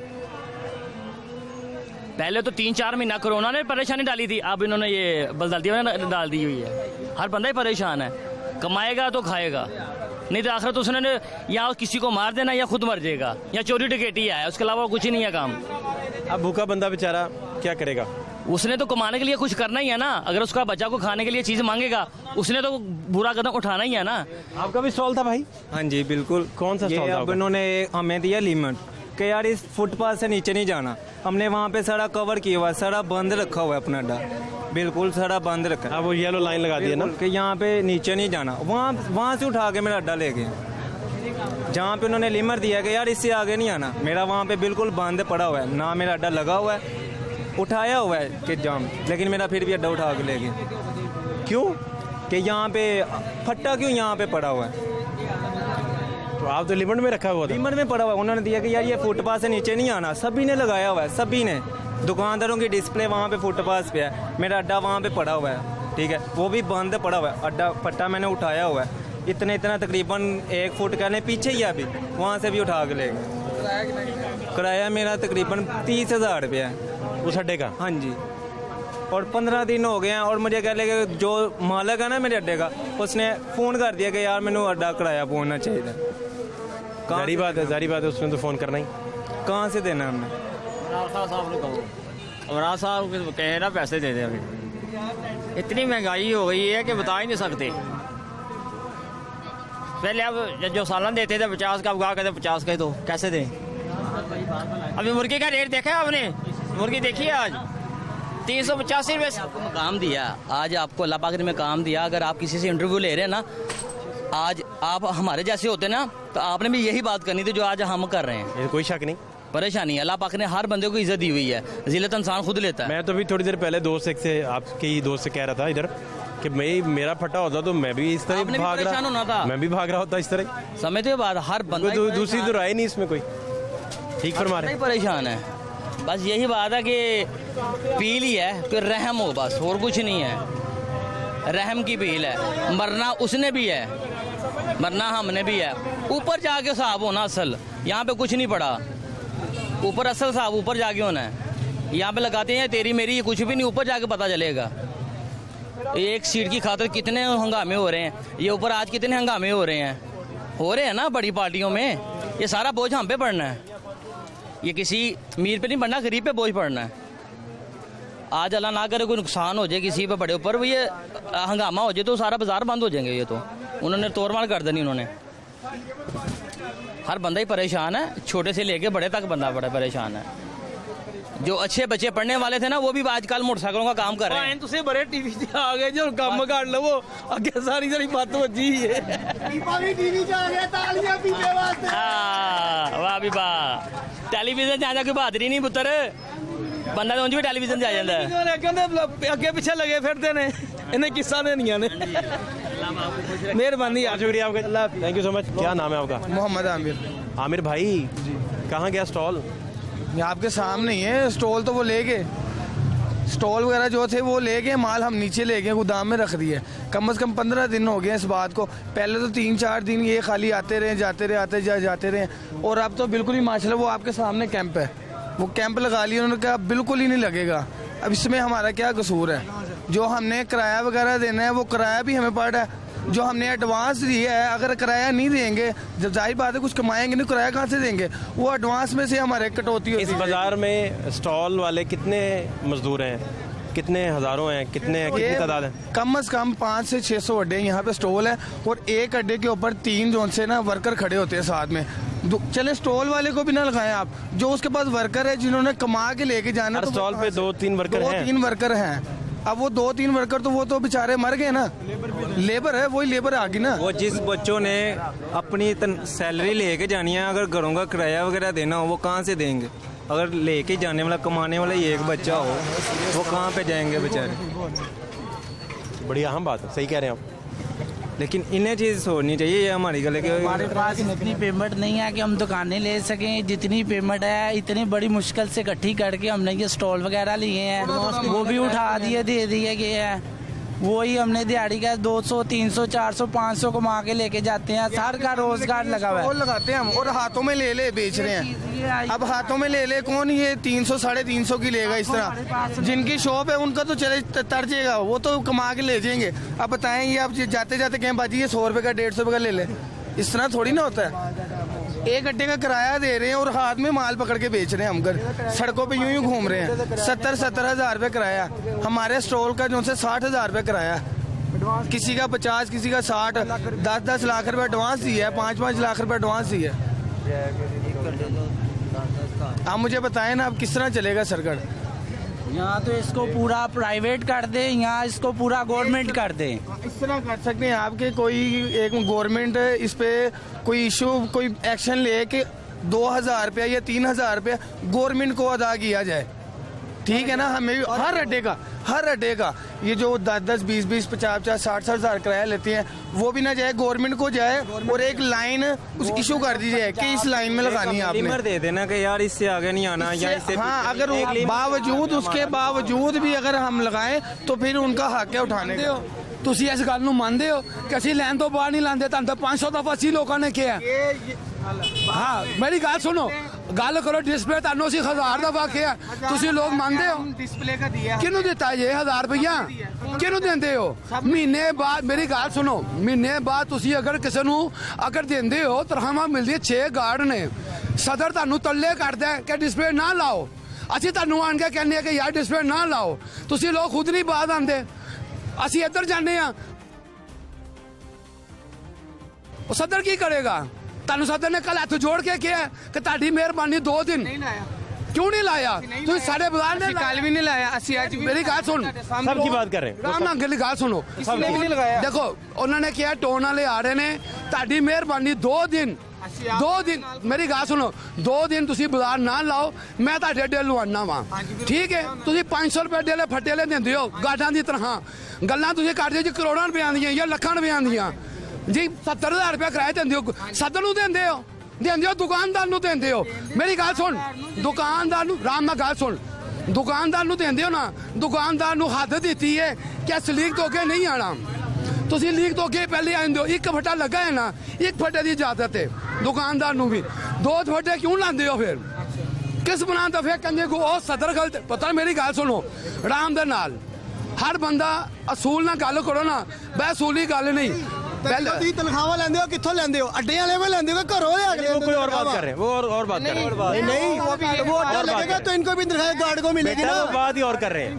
पहले तो 3-4 महीना कोरोना ने परेशानी डाली थी, अब इन्होंने ये बलदल्तियों ने डाल दी हुई है। हर बंदा ही परेशान है, कमाएगा तो खाएगा, नहीं तो आखिर तो उसने या किसी को मार देना या खुद मर जाएगा या चोरी डकैती है, उसके अलावा कुछ ही नहीं है काम। अब भूखा बंदा बेचारा क्या करेगा? उसने तो कमाने के लिए कुछ करना ही है ना, अगर उसका बच्चा को खाने के लिए चीज़ मांगेगा उसने तो बुरा कदम उठाना ही है ना। आपका भी स्टॉल था भाई? हाँ जी बिल्कुल। कौन सा स्टॉल था? अब इन्होंने हमें दिया लिमिट कि यार इस फुटपाथ से नीचे नहीं जाना, हमने वहाँ पे सारा कवर किया हुआ है, सारा बंद रखा हुआ है अपना अड्डा, बिल्कुल सारा बंद रखा है। वो येलो लाइन लगा दी है ना कि यहाँ पे नीचे नहीं जाना, वहाँ से उठा के मेरा अड्डा ले गए, जहाँ पे उन्होंने लिमिट दिया कि यार इससे आगे नहीं आना, मेरा वहाँ पे बिल्कुल बंद पड़ा हुआ है, ना मेरा अड्डा लगा हुआ है, उठाया हुआ है कि जाम, लेकिन मेरा फिर भी अड्डा उठा के ले गए। क्यों? कि यहाँ पे फट्टा क्यों यहाँ पे पड़ा हुआ है, तो आप तो लिमिट में रखा हुआ था। लिमिट में पड़ा हुआ है, उन्होंने दिया कि यार ये फुटपाथ से नीचे नहीं आना, सभी ने लगाया हुआ है, सभी ने, दुकानदारों की डिस्प्ले वहाँ पे फुटपाथ पे है, मेरा अड्डा वहाँ पे पड़ा हुआ है, ठीक है, वो भी बंद पड़ा हुआ है, अड्डा फट्टा मैंने उठाया हुआ है, इतना तकरीबन 1 फुट कहने पीछे ही है, अभी वहाँ से भी उठा के ले गए। किराया मेरा तकरीबन 30,000 रुपया है उस अड्डे का। हाँ जी, और 15 दिन हो गए हैं, और मुझे कह लगे जो मालिक है ना मेरे अड्डे का, उसने फ़ोन कर दिया कि यार मैंने अड्डा किराया पहुँचना चाहिए। जारी बात है, उसने तो फ़ोन करना ही, कहाँ से देना हमने? अमराज साहब कहे ना पैसे दे दे, अभी इतनी महंगाई हो गई है कि बता ही नहीं सकते। पहले अब जो सालन देते थे 50 का, अब गा कहते 50 का, तो कैसे दें? अभी मुर्गी का रेट देखा है आपने? मुर्गी देखी है आज 385 रुपये। आपको मकाम दिया, आज आपको अल्लाह पाक ने मकाम दिया, अगर आप किसी से इंटरव्यू ले रहे हैं ना, आज आप हमारे जैसे होते ना तो आपने भी यही बात करनी थी जो आज हम कर रहे हैं। कोई शक नहीं, परेशानी अल्लाह पाक ने हर बंदे को इज्जत दी हुई है, जिल्लत इंसान खुद लेता है। मैं तो भी थोड़ी देर पहले दोस्त एक से, आपके ही दोस्त से कह रहा था इधर कि मेरा फटा होता तो मैं भी इस तरह भाग रहा, मैं भी भाग रहा होता इस तरह। समझते हो बात? हर बंदा दूसरी तो राय नहीं इसमें कोई, ठीक फरमा रहे हैं। परेशान है, बस यही बात है कि पील ही है कि रहम हो, बस और कुछ नहीं है, रहम की पील है। मरना उसने भी है, मरना हमने भी है, ऊपर जाके साहब होना असल, यहाँ पे कुछ नहीं पड़ा, ऊपर असल साहब ऊपर जाके होना है। यहाँ पे लगाते हैं तेरी मेरी, ये कुछ भी नहीं, ऊपर जाके पता चलेगा। एक सीट की खातिर कितने हंगामे हो रहे हैं, ये ऊपर आज कितने हंगामे हो रहे हैं ना बड़ी पार्टियों में। ये सारा बोझ हम पे पड़ना है, ये किसी अमीर पे नहीं पड़ना, गरीब पे बोझ पड़ना है। आज अल्लाह ना करे कोई नुकसान हो जाए किसी पे बड़े ऊपर, ये हंगामा हो जाए तो सारा बाजार बंद हो जाएंगे। ये तो उन्होंने तोड़मार कर देनी उन्होंने। हर बंदा ही परेशान है, छोटे से लेके बड़े तक बंदा बड़ा परेशान है। जो अच्छे बच्चे पढ़ने वाले थे ना वो भी आजकल मोटरसाइकिलों का काम कर रहे हैं। तुझे बड़े टीवी से आ गए जो काम काट लो, वो आगे सारी बात वजी है। वाह भी वाह, टेलीविजन जा कोई बहादरी नहीं पुत्र, बंदा तो भी टेलीविजन जा जाता है। अगे पीछे लगे फिरते ने, इन्हें किस्सा देनिया ने। मेहरबानी, शुक्रिया आपका, थैंक यू सो मच। क्या नाम है आपका? मोहम्मद आमिर। आमिर भाई, कहाँ गया स्टॉल? आपके सामने ही है स्टॉल, तो वो ले गए, स्टॉल वगैरह जो थे वो ले गए, माल हम नीचे ले गए, गोदाम में रख दिए। कम से कम 15 दिन हो गए इस बात को। पहले तो 3-4 दिन ये खाली आते रहे, जाते रहे, जाते रहे, और अब तो बिल्कुल ही माशाल्लाह वो आपके सामने कैंप है, वो कैंप लगा लिया उन्होंने, कहा बिल्कुल ही नहीं लगेगा। अब इसमें हमारा क्या कसूर है? जो हमने किराया वगैरह देना है वो किराया भी हमें पड़ रहा है, जो हमने एडवांस दिया है अगर किराया नहीं देंगे, जब जाहिर बात है कुछ कमाएंगे नहीं, किराया कहाँ से देंगे? वो एडवांस में से हमारे कटौती होती है। इस बाजार में स्टॉल वाले कितने मजदूर हैं, कितने हजारों हैं, कितनी तादाद है? कम से कम 500 से 600 अड्डे यहाँ पे स्टॉल है, और एक अड्डे के ऊपर 3 जोन से ना वर्कर खड़े होते हैं साथ में। चले स्टॉल वाले को भी ना लगाएं आप, जो उसके पास वर्कर है जिन्होंने कमा के लेके जाना, तो स्टॉल पे 2-3 वर्कर हैं। 2-3 वर्कर हैं, अब वो 2-3 वर्कर तो वो तो बेचारे मर गए ना, लेबर है, वही लेबर आ गई ना। वो जिस बच्चों ने अपनी सैलरी लेके जानी है, अगर घरों का किराया वगैरह देना हो वो कहाँ से देंगे? अगर लेके जाने वाला कमाने वाला एक बच्चा हो वो कहाँ पे जाएंगे बेचारे? बड़ी अहम बात है, सही कह रहे हैं आप। लेकिन इन्हें चीज़ छोड़नी चाहिए, ये हमारी गल है। हमारे पास इतनी पेमेंट नहीं है कि हम दुकानें ले सकें। जितनी पेमेंट है इतनी बड़ी मुश्किल से इकट्ठी करके हमने ये स्टॉल वगैरह लिए हैं, वो भी उठा दिए, दे दिए गए हैं। वही हमने दिहाड़ी का 200, 300, 400, 500 कमा के लेके जाते हैं। हर का रोजगार लगा हुआ है। लगाते हैं हम और हाथों में ले बेच रहे हैं। अब हाथों में ले कौन ये 300, 350 की लेगा? इस तरह जिनकी शॉप है उनका तो चले तरजेगा, वो तो कमा के ले जाएंगे। अब बताएं ये आप जाते जाते कहें बाजी ये 100 रुपये का 150 रुपये का ले ले, इस तरह थोड़ी ना होता है। एक अड्डे का किराया दे रहे हैं और हाथ में माल पकड़ के बेच रहे हैं। हम घर सड़कों पे यूं घूम रहे हैं। 70 हज़ार रुपये किराया हमारे स्टॉल का, जो से 60 हज़ार रुपये किराया, किसी का 50, किसी का 60, 10-10 लाख रुपये एडवांस दिया है, 5-5 लाख रुपये एडवांस दिया है। आप मुझे बताएं ना, अब किस तरह चलेगा सरकार? यहाँ तो इसको पूरा प्राइवेट कर दे, यहाँ इसको पूरा गवर्नमेंट कर दे। इस तरह कर सकते हैं आपके कोई एक गवर्नमेंट इस पे कोई इशू, कोई एक्शन ले कि 2,000 रुपया या 3,000 रुपया गवर्नमेंट को अदा किया जाए, ठीक है ना? हमें हर अड्डे का ये जो 10-10, 20-20, 50-50, 60-60 हज़ार किराया लेते हैं वो भी ना जाए, गवर्नमेंट को जाए और एक लाइन उस इशू कर दी जाए कि इस लाइन में लगानी है आपने। लिमिट दे देना कि यार इससे आगे नहीं आना या इससे। हाँ, अगर उसके बावजूद भी अगर हम लगाएं तो फिर उनका हक है उठाने का। ਤੁਸੀਂ ਇਸ ਗੱਲ ਨੂੰ ਮੰਨਦੇ ਹੋ ਕਿ ਅਸੀਂ ਲੈਣ ਤੋਂ ਬਾਹਰ ਨਹੀਂ ਲਾਂਦੇ? ਤੁਹਾਨੂੰ ਤਾਂ 500 ਦਫਾ ਅਸੀਂ ਲੋਕਾਂ ਨੇ ਕਿਹਾ। ਹਾਂ, ਮੇਰੀ ਗੱਲ ਸੁਣੋ, ਗੱਲ ਕਰੋ ਡਿਸਪਲੇ ਤੁਹਾਨੂੰ ਅਸੀਂ 1000 ਦਫਾ ਕਿਹਾ, ਤੁਸੀਂ ਲੋਕ ਮੰਨਦੇ ਹੋ? डिस्प्ले का दिया ਕਿਹਨੂੰ ਦਿੱਤਾ ਜੇ 1000 ਰੁਪਇਆ? ਕਿਹਨੂੰ ਦਿੰਦੇ ਹੋ? ਮਹੀਨੇ ਬਾਅਦ ਮੇਰੀ ਗੱਲ ਸੁਣੋ, ਮਹੀਨੇ ਬਾਅਦ ਤੁਸੀਂ ਅਗਰ ਕਿਸੇ ਨੂੰ ਅਗਰ ਦਿੰਦੇ ਹੋ ਤਨਖਾਹਾਂ ਮਿਲਦੀ 6 ਗਾਰਡ ਨੇ, ਸਦਰ ਤੁਹਾਨੂੰ ਤੱਲੇ ਕਰਦਾ ਕਿ ਡਿਸਪਲੇ ਨਾ ਲਾਓ। ਅਸੀਂ ਤੁਹਾਨੂੰ ਆਣ ਕੇ ਕਹਿੰਦੇ ਕਿ ਯਾਰ ਡਿਸਪਲੇ ਨਾ ਲਾਓ, ਤੁਸੀਂ ਲੋਕ ਖੁਦ ਨਹੀਂ ਬਾਅਦ ਆਉਂਦੇ। ਅਸੀਂ ਇੱਧਰ ਜਾਂਦੇ ਆ, ਉਹ ਸਦਰ ਕੀ ਕਰੇਗਾ? ਤੁਹਾਨੂੰ ਸਦਰ ਨੇ ਕੱਲ ਹੱਥ ਜੋੜ ਕੇ ਕਿਹਾ ਕਿ ਤੁਹਾਡੀ ਮਿਹਰਬਾਨੀ 2 ਦਿਨ नहीं लाया। क्यों नहीं लाया? ਤੁਸੀਂ ਸਾਡੇ ਬਾਜ਼ਾਰ ਨੇ कल भी नहीं लाया, ਅਸੀਂ ਅੱਜ ਮੇਰੀ ਗੱਲ ਸੁਣ, सब की बात कर रहे हैं। ਰਾਮ ਨਾਲ ਗੱਲ ਗੱਲ ਸੁਣੋ। किसी ने भी नहीं लगाया। ਦੇਖੋ ਉਹਨਾਂ ਨੇ ਕਿਹਾ ਟੋਨ ਵਾਲੇ ਆ ਰਹੇ ਨੇ, ਤੁਹਾਡੀ ਮਿਹਰਬਾਨੀ 2 ਦਿਨ, 2 ਦਿਨ ਮੇਰੀ ਗੱਲ ਸੁਣੋ, 2 ਦਿਨ ਤੁਸੀਂ ਬਾਜ਼ਾਰ ਨਾ ਲਾਓ, ਮੈਂ ਤੁਹਾਡੇ ਅੱਡੇ ਲਵਾਨਾ ਵਾਂ, ਠੀਕ ਹੈ? ਤੁਸੀਂ 500 ਰੁਪਏ ਅੱਡੇ ਵਾਲੇ ਫੱਟੇ ਵਾਲੇ ਦਿੰਦੇ ਹੋ ਗਾਰਡਾਂ ਦੀ ਤਰ੍ਹਾਂ, ਗੱਲਾਂ ਤੁਸੀਂ ਕਰਦੇ ਜੀ ਕਰੋੜਾਂ ਰੁਪਏ ਦੀਆਂ ਜਾਂ ਲੱਖਾਂ ਰੁਪਏ ਦੀਆਂ ਜੀ। 70,000 ਰੁਪਏ ਕਿਰਾਏ ਦਿੰਦੇ ਹੋ, ਸੱਤ ਨੂੰ ਦਿੰਦੇ ਹੋ, ਦੁਕਾਨਦਾਰ ਨੂੰ ਦਿੰਦੇ ਹੋ। ਮੇਰੀ ਗੱਲ ਸੁਣ, ਦੁਕਾਨਦਾਰ ਨੂੰ ਰਾਮ ਨਾਲ ਗੱਲ ਸੁਣ, ਦੁਕਾਨਦਾਰ ਨੂੰ ਦਿੰਦੇ ਹੋ ਨਾ, ਦੁਕਾਨਦਾਰ ਨੂੰ ਹੱਦ ਦਿੱਤੀ ਹੈ ਕਿ ਸਲੀਕ ਤੋਂ ਅੱਗੇ ਨਹੀਂ ਆਣਾ। ਤੁਸੀਂ ਲੀਕ ਤੋਂ ਅੱਗੇ ਪਹਿਲੇ ਆਉਂਦੇ ਹੋ। ਇੱਕ ਫੱਟਾ ਲੱਗਾ ਹੈ ਨਾ, ਇੱਕ ਫੱਟੇ ਦੀ ਇਜਾਜ਼ਤ ਹੈ ਦੁਕਾਨਦਾਰ ਨੂੰ ਵੀ, 2 ਫੱਟੇ ਕਿਉਂ ਲਾਉਂਦੇ ਹੋ ਫਿਰ? ਕਿਸ ਬਣਾ ਤਾਂ ਫਿਰ ਕਹਿੰਦੇ ਕੋ ਉਹ ਸਦਰ ਗਲਤ। ਪਤਾ ਮੇਰੀ ਗੱਲ ਸੁਣੋ ਆਰਾਮ ਦੇ ਨਾਲ, ਹਰ ਬੰਦਾ ਅਸੂਲ ਨਾਲ ਗੱਲ ਕਰੋ ਨਾ, ਬੇਅਸੂਲੀ ਗੱਲ ਨਹੀਂ। ਤੁਸੀਂ ਤਨਖਾਹਾਂ ਲੈਂਦੇ ਹੋ, ਕਿੱਥੋਂ ਲੈਂਦੇ ਹੋ? ਅੱਡੇ ਵਾਲੇ में ਲੈਂਦੇ ਹੋ, घरों ले आके? वो कोई और बात कर रहे हैं, वो और बात कर रहे हैं। नहीं वो अड्डा लगेगा तो इनको भी तनख्वाह गार्ड को मिलेगी ना। वो बात ही और कर रहे हैं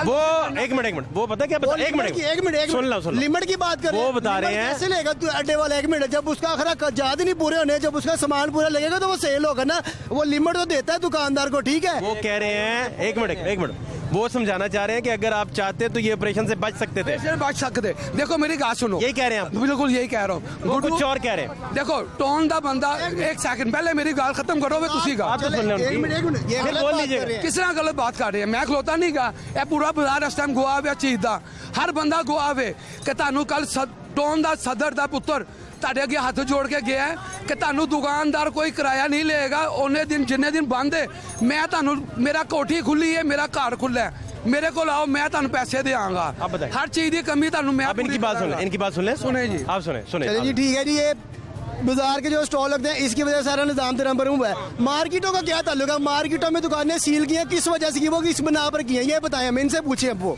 वो। एक मिनट वो पता क्या बता, एक मिनट सुन लो लिमिट की बात कर रहे हैं। वो बता रहे हैं कैसे लेगा तू अड्डे वाला? 1 मिनट, जब उसका आखिर जाद नहीं पूरे होने, जब उसका सामान पूरा लगेगा तो वो सेल होगा ना। वो लिमिट तो देता है दुकानदार को, ठीक है? वो कह रहे हैं, एक मिनट वो समझाना चाह रहे हैं कि अगर आप चाहते तो ये ऑपरेशन से बच सकते थे। बच सकते। देखो मेरी बात सुनो, यही कह रहे हैं आप? बिल्कुल यही कह रहा हूँ। वो कुछ और कह रहे हैं। देखो टोन दा बंदा, एक सेकंड पहले मेरी गाल खत्म करो वे तुसी गा। आप तो सुन लें उनकी। ये फिर बोल लीजिएगा। किस तरह गलत बात कर रहे हैं? मैं खलोता नहीं गा, ये पूरा बाजार इस टाइम गुआ वे चीज दा, हर बंदा गुआ वे कि तानू कल टोन दा सदर दा पुत्र ਤੁਹਾਡੇ ਅੱਗੇ ਹੱਥ ਜੋੜ ਕੇ ਗਿਆ ਕਿ ਤੁਹਾਨੂੰ ਦੁਕਾਨਦਾਰ ਕੋਈ ਕਿਰਾਇਆ ਨਹੀਂ ਲਏਗਾ ਉਹਨੇ ਦਿਨ ਜਿੰਨੇ ਦਿਨ ਬੰਦ ਹੈ। ਮੈਂ ਤੁਹਾਨੂੰ, ਮੇਰਾ ਕੋਠੀ ਖੁੱਲੀ ਹੈ, ਮੇਰਾ ਘਰ ਖੁੱਲਾ ਹੈ, मेरे को लाओ, मैं ਤੁਹਾਨੂੰ पैसे देंगा। हर चीज की कमी ਤੁਹਾਨੂੰ मैं। आप इनकी बात सुन लें। सुने जी, आप सुने। चलिए जी, ठीक है जी। ये बाजार के जो स्टॉल लगते हैं इसकी वजह से सारा निजाम तिरंबर हुआ है। मार्केटों का क्या ताल्लुक है? मार्केटों में दुकानें सील की हैं, किस वजह से की? वो किस बना पर की हैं ये बताएं, हम इनसे पूछे। अब वो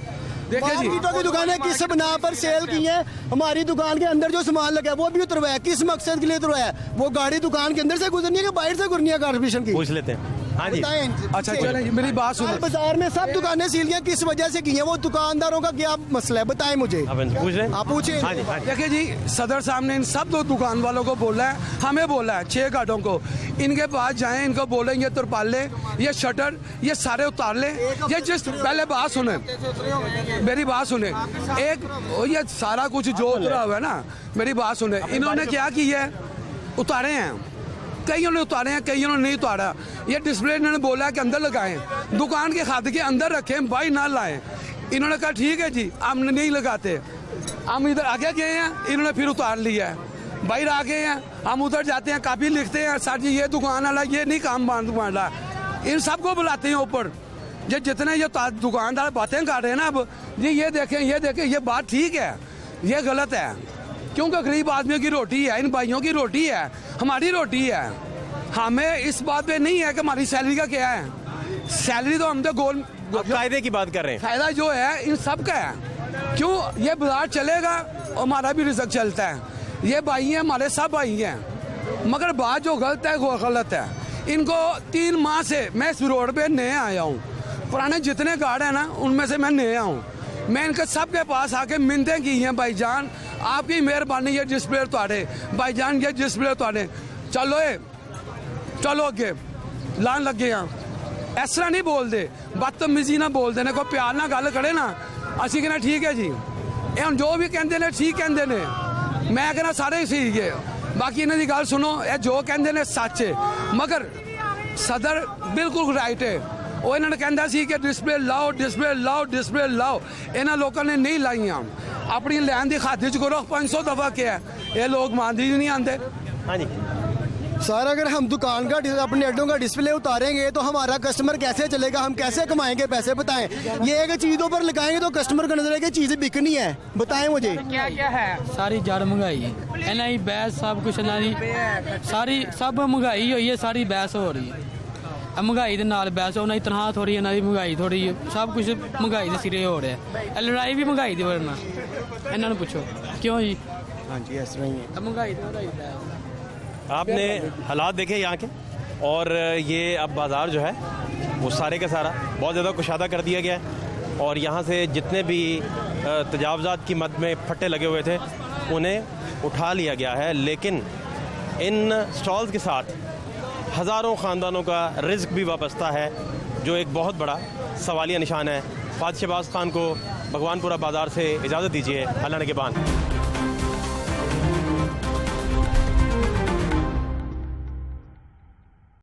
मार्केटों की दुकानें किस बना पर सेल की हैं? हमारी दुकान के अंदर जो सामान लगा है वो भी उतरवाया, किस मकसद के लिए उतरवाया? वो गाड़ी दुकान के अंदर से गुजरनी है कि बाहर से गुजरनी है? कारपोरेशन की पूछ लेते हैं। हाँ जी। अच्छा चलें, मेरी बात सुनो। बाजार में सब दुकानें सील गई, किस वजह से की हैं? वो दुकानदारों का क्या मसला है, बताएं मुझे। आप पूछे। देखिए जी, सदर साहब ने इन सब दो दुकान वालों को बोला है, हमें बोला है 6 गार्डों को, इनके पास जाएं, इनको बोलेंगे तुरपाल ले, ये शटर ये सारे उतार ले। ये जिस पहले बात सुने, मेरी बात सुने, एक ये सारा कुछ जो उतरा हुआ है ना, मेरी बात सुने, इन्होंने क्या किया है, उतारे हैं, कईयों ने उतारे हैं, कईयों ने नहीं उतारा। ये डिस्प्ले इन्होंने बोला कि अंदर लगाएं, दुकान के खाते के अंदर रखें, बाई ना लाएं। इन्होंने कहा ठीक है जी, हम नहीं लगाते। हम इधर आगे गए हैं, इन्होंने फिर उतार लिया है। बाहर आ गए हैं, हम उधर जाते हैं, काफी लिखते हैं, सर जी ये दुकान वाला ये नहीं काम बांधा, इन सबको बुलाते हैं ऊपर। ये जितने ये दुकानदार बातें कर रहे हैं ना, अब ये देखें, ये बात ठीक है, ये गलत है, क्योंकि गरीब आदमियों की रोटी है, इन भाइयों की रोटी है, हमारी रोटी है। हमें इस बात पे नहीं है कि हमारी सैलरी का क्या है, सैलरी तो हम तो गोल फायदे की बात कर रहे हैं। फायदा जो है इन सब का है, क्यों ये बाजार चलेगा हमारा भी रिजल्ट चलता है। ये भाई हैं, हमारे सब भाई हैं, मगर बात जो गलत है वो गलत है। इनको 3 माह से मैं इस रोड पे नए आया हूँ, पुराने जितने गार्ड हैं ना उनमें से मैं नया हूँ। मैं इनके सबके पास आके मिन्नतें की हैं, भाईजान आपकी मेहरबानी, ये डिस्प्ले उतारे, भाईजान ये डिस्प्ले उतारे, चलो अगे लान लग गए। इस तरह नहीं बोल दे, बदतमीजी ना बोल देने को, प्यार ना गल करे ना, असी कहना ठीक है जी, ये हम जो भी कहते ने ठीक कहते ने, मैं कहना सारे सही है। बाकी इन्हों की गल सुनो, ये जो कहते ने सच है, मगर सदर बिल्कुल राइट है। वो इन्होंने कहता सी कि डिस्प्ले लाओ, डिस्प्ले लाओ, डिस्प्ले लाओ, इन्होंने लोगों ने नहीं लाइया, अपनी लैन की खातिर च करो, 500 दफा क्या है, ये लोग मानते ही नहीं आते। हाँ जी सर, अगर हम दुकान का अपने अड्डों का डिस्प्ले उतारेंगे तो हमारा कस्टमर कैसे चलेगा, हम कैसे कमाएंगे पैसे, बताएं। ये एक चीज़ों पर लगाएंगे तो कस्टमर को नजर आएगी चीज़ें बिकनी है, बताएं मुझे क्या क्या है। सारी जड़ महंगाई है, इन्हें ही बहस सब कुछ सारी सब महंगाई हुई है, सारी बहस हो रही है। महंगाई के नाल बहस होना, तनख्वाह थोड़ी, इन्हों की महंगाई थोड़ी, सब कुछ महंगाई के सिरे हो रहा है। लड़ाई भी महंगाई की वजह नाल, इन्हों पूछो क्यों जी। हाँ जी इस तरह ही है, महंगाई आपने हालात देखे यहाँ के, और ये अब बाज़ार जो है वो सारे का सारा बहुत ज़्यादा कुशादा कर दिया गया है, और यहाँ से जितने भी तजावज़ात की मद में फट्टे लगे हुए थे उन्हें उठा लिया गया है। लेकिन इन स्टॉल्स के साथ हज़ारों ख़ानदानों का रिज़्क भी वाबस्ता है, जो एक बहुत बड़ा सवालिया निशान है। फातिह शहबाज खान को भगवानपुरा बाज़ार से इजाज़त दीजिए। अल्लाह ने के बान।